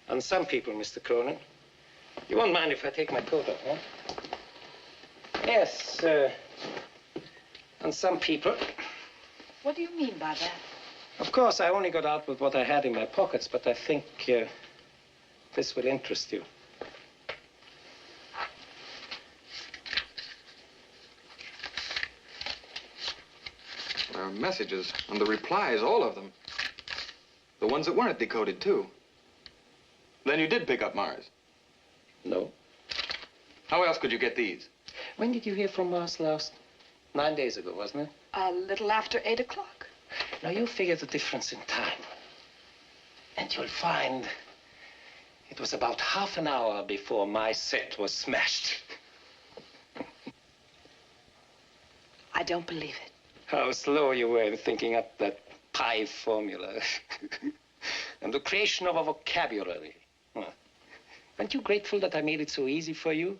On some people, Mr. Cronin. You won't mind if I take my coat off, huh? Yes, on some people. What do you mean by that? Of course, I only got out with what I had in my pockets, but I think this will interest you. There are messages and the replies, all of them. The ones that weren't decoded, too. Then you did pick up Mars. No. How else could you get these? When did you hear from Mars last? 9 days ago, wasn't it? A little after 8 o'clock. Now, you figure the difference in time. And you'll find it was about half an hour before my set was smashed. I don't believe it. How slow you were in thinking up that pi formula. And the creation of a vocabulary. Huh. Aren't you grateful that I made it so easy for you?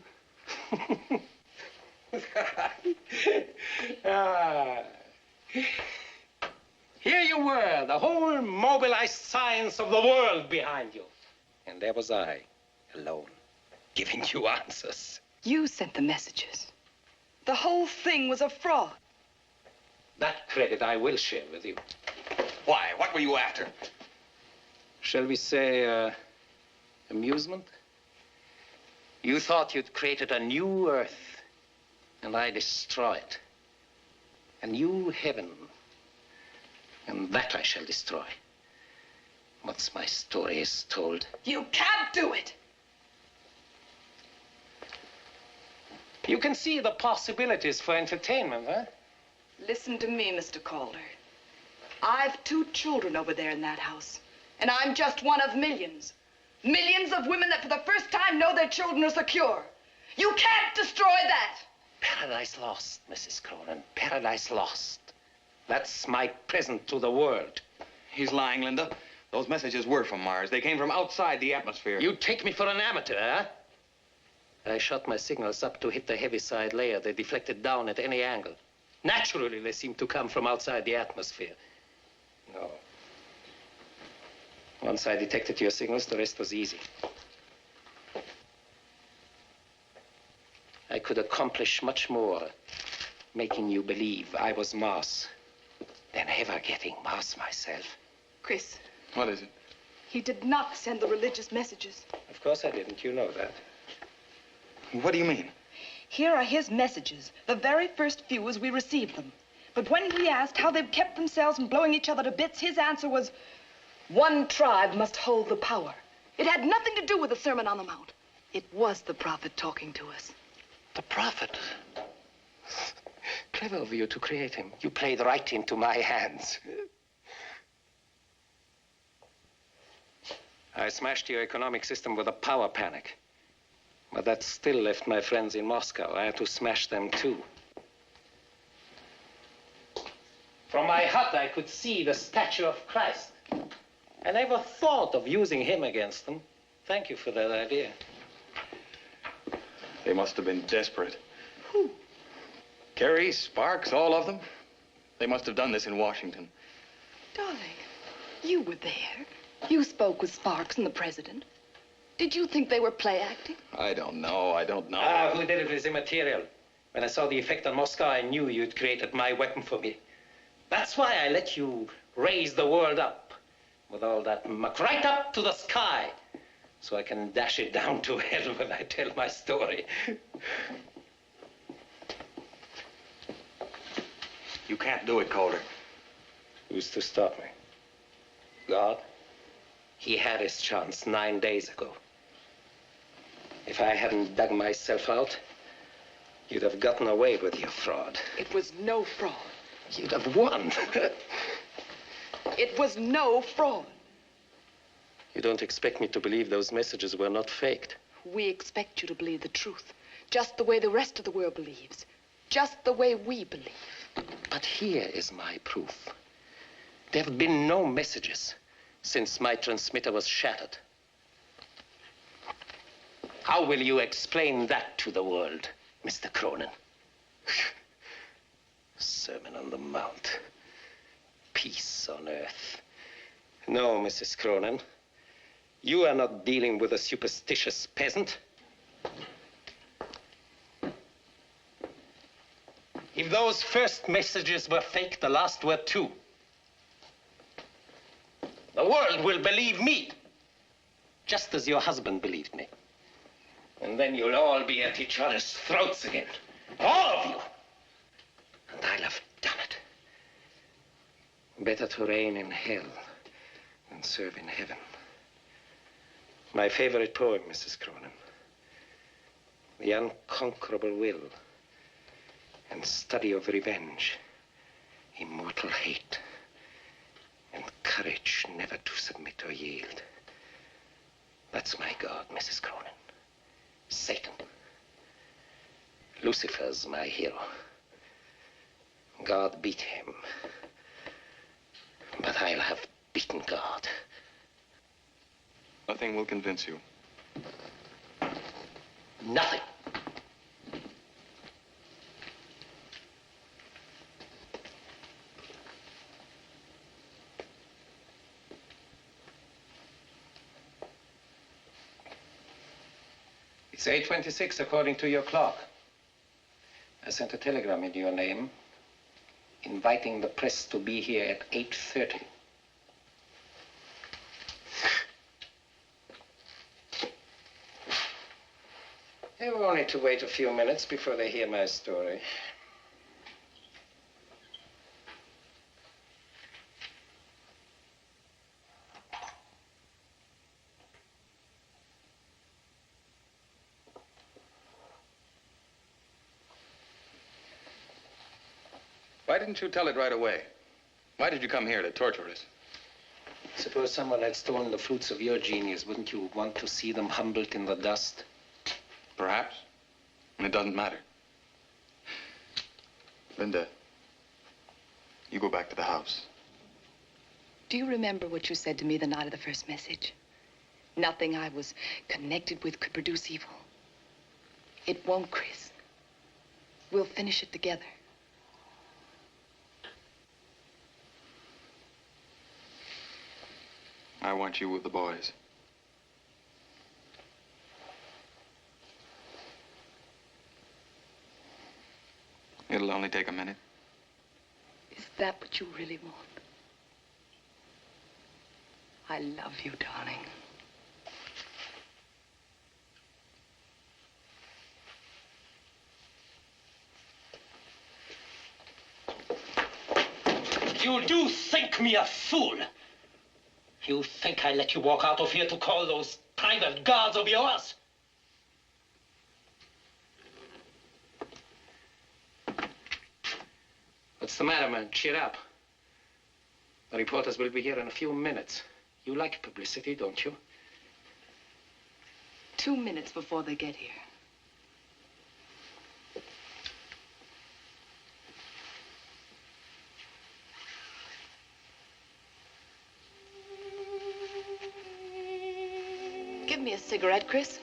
Here you were, the whole mobilized science of the world behind you. And there was I, alone, giving you answers. You sent the messages. The whole thing was a fraud. That credit I will share with you. Why? What were you after? Shall we say, amusement? You thought you'd created a new Earth, and I destroy it. A new heaven. And that I shall destroy. Once my story is told. You can't do it! You can see the possibilities for entertainment, huh? Listen to me, Mr. Calder. I've 2 children over there in that house. And I'm just one of millions. Millions of women that for the first time know their children are secure. You can't destroy that! Paradise lost, Mrs. Cronin. Paradise lost. That's my present to the world. He's lying, Linda. Those messages were from Mars. They came from outside the atmosphere. You take me for an amateur, huh? I shot my signals up to hit the heaviside layer. They deflected down at any angle. Naturally, they seem to come from outside the atmosphere. No. Once I detected your signals, the rest was easy. I could accomplish much more, making you believe I was Mars, than ever getting Mars myself. Chris. What is it? He did not send the religious messages. Of course I didn't. You know that. What do you mean? Here are his messages, the very first few as we received them. But when we asked how they've kept themselves from blowing each other to bits, his answer was, one tribe must hold the power. It had nothing to do with the Sermon on the Mount. It was the prophet talking to us. The prophet? Clever of you to create him. You played right into my hands. I smashed your economic system with a power panic. But that still left my friends in Moscow. I had to smash them too. From my hut, I could see the statue of Christ. I never thought of using him against them. Thank you for that idea. They must have been desperate. Who? Kerry, Sparks, all of them. They must have done this in Washington. Darling, you were there. You spoke with Sparks and the president. Did you think they were play acting? I don't know. Who did it is immaterial. When I saw the effect on Moscow, I knew you'd created my weapon for me. That's why I let you raise the world up with all that muck right up to the sky, so I can dash it down to hell when I tell my story. You can't do it, Calder. Who's to stop me? God? He had his chance 9 days ago. If I hadn't dug myself out, you'd have gotten away with your fraud. It was no fraud. You'd have won. It was no fraud. You don't expect me to believe those messages were not faked. We expect you to believe the truth, just the way the rest of the world believes, just the way we believe. But here is my proof. There have been no messages since my transmitter was shattered. How will you explain that to the world, Mr. Cronin? Sermon on the Mount. Peace on earth. No, Mrs. Cronin. You are not dealing with a superstitious peasant. If those first messages were fake, the last were too. The world will believe me, just as your husband believed me. And then you'll all be at each other's throats again. All of you. And I'll have done it. Better to reign in hell than serve in heaven. My favorite poem, Mrs. Cronin. The unconquerable will and study of revenge, immortal hate, and courage never to submit or yield. That's my God, Mrs. Cronin. Satan. Lucifer's my hero. God beat him. But I'll have beaten God. Nothing will convince you. Nothing. It's 8:26 according to your clock. I sent a telegram in your name inviting the press to be here at 8:30. They will only to wait a few minutes before they hear my story. Why didn't you tell it right away? Why did you come here to torture us? Suppose someone had stolen the fruits of your genius, wouldn't you want to see them humbled in the dust? Perhaps. And it doesn't matter. Linda, you go back to the house. Do you remember what you said to me the night of the first message? Nothing I was connected with could produce evil. It won't, Chris. We'll finish it together. I want you with the boys. It'll only take a minute. Is that what you really want? I love you, darling. You do think me a fool. You think I let you walk out of here to call those private guards of yours? What's the matter, man? Cheer up. The reporters will be here in a few minutes. You like publicity, don't you? 2 minutes before they get here. Give me a cigarette, Chris.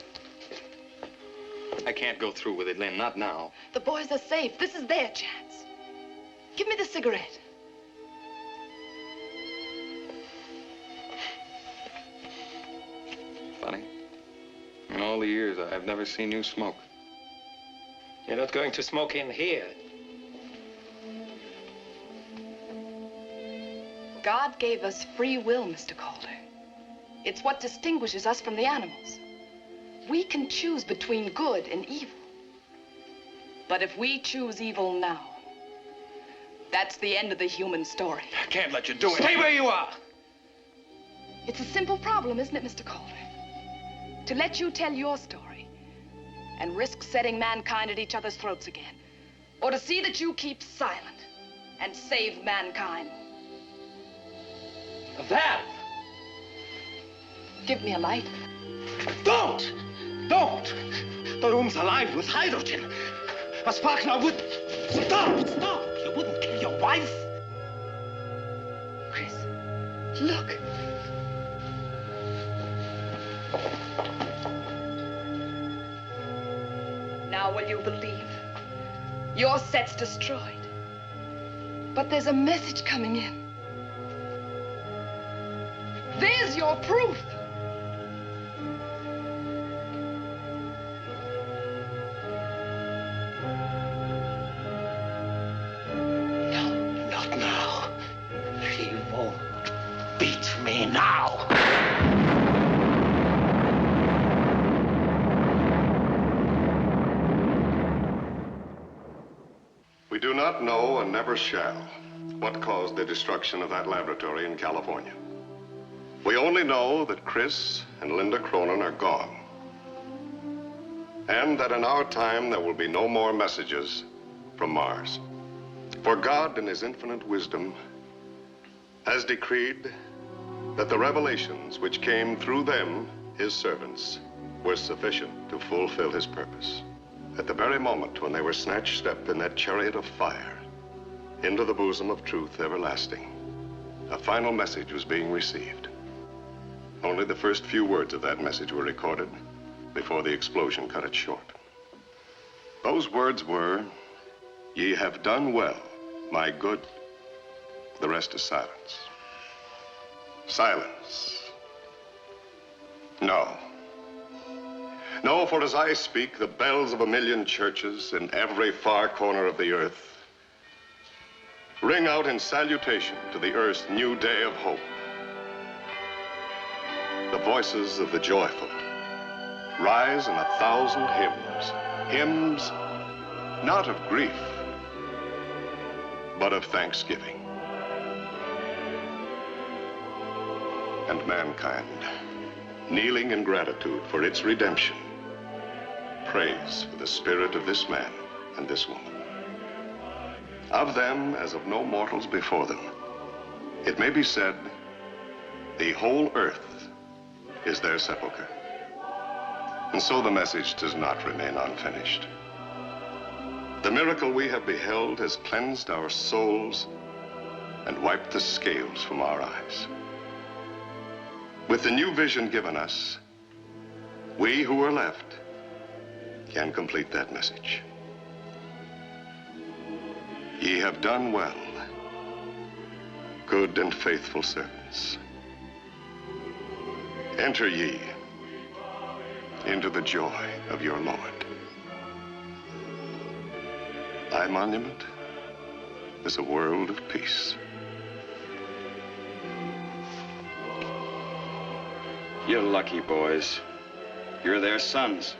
I can't go through with it, Lynn, not now. The boys are safe. This is their chance. Give me the cigarette. Funny. In all the years, I've never seen you smoke. You're not going to smoke in here. God gave us free will, Mr. Calder. It's what distinguishes us from the animals. We can choose between good and evil. But if we choose evil now, that's the end of the human story. I can't let you do it. Stay where you are. It's a simple problem, isn't it, Mr. Calder? To let you tell your story and risk setting mankind at each other's throats again. Or to see that you keep silent and save mankind. That! Give me a light. Don't! Don't! The room's alive with hydrogen. A spark now would... Stop! Stop! You wouldn't kill your wife? Chris, look. Now will you believe? Your set's destroyed. But there's a message coming in. There's your proof. No, not now. She won't beat me now. We do not know and never shall what caused the destruction of that laboratory in California. We only know that Chris and Linda Cronin are gone. And that in our time there will be no more messages from Mars. For God in his infinite wisdom has decreed that the revelations which came through them, his servants, were sufficient to fulfill his purpose. At the very moment when they were snatched up in that chariot of fire into the bosom of truth everlasting, a final message was being received. Only the first few words of that message were recorded before the explosion cut it short. Those words were, "Ye have done well, my good." The rest is silence. Silence. No. No, for as I speak, the bells of 1,000,000 churches in every far corner of the earth ring out in salutation to the earth's new day of hope. The voices of the joyful rise in 1,000 hymns. Hymns not of grief, but of thanksgiving. And mankind, kneeling in gratitude for its redemption, prays for the spirit of this man and this woman. Of them, as of no mortals before them, it may be said, the whole earth is their sepulcher. And so the message does not remain unfinished. The miracle we have beheld has cleansed our souls and wiped the scales from our eyes. With the new vision given us, we who are left can complete that message. Ye have done well, good and faithful servants. Enter ye into the joy of your Lord. Thy monument is a world of peace. You're lucky, boys. You're their sons.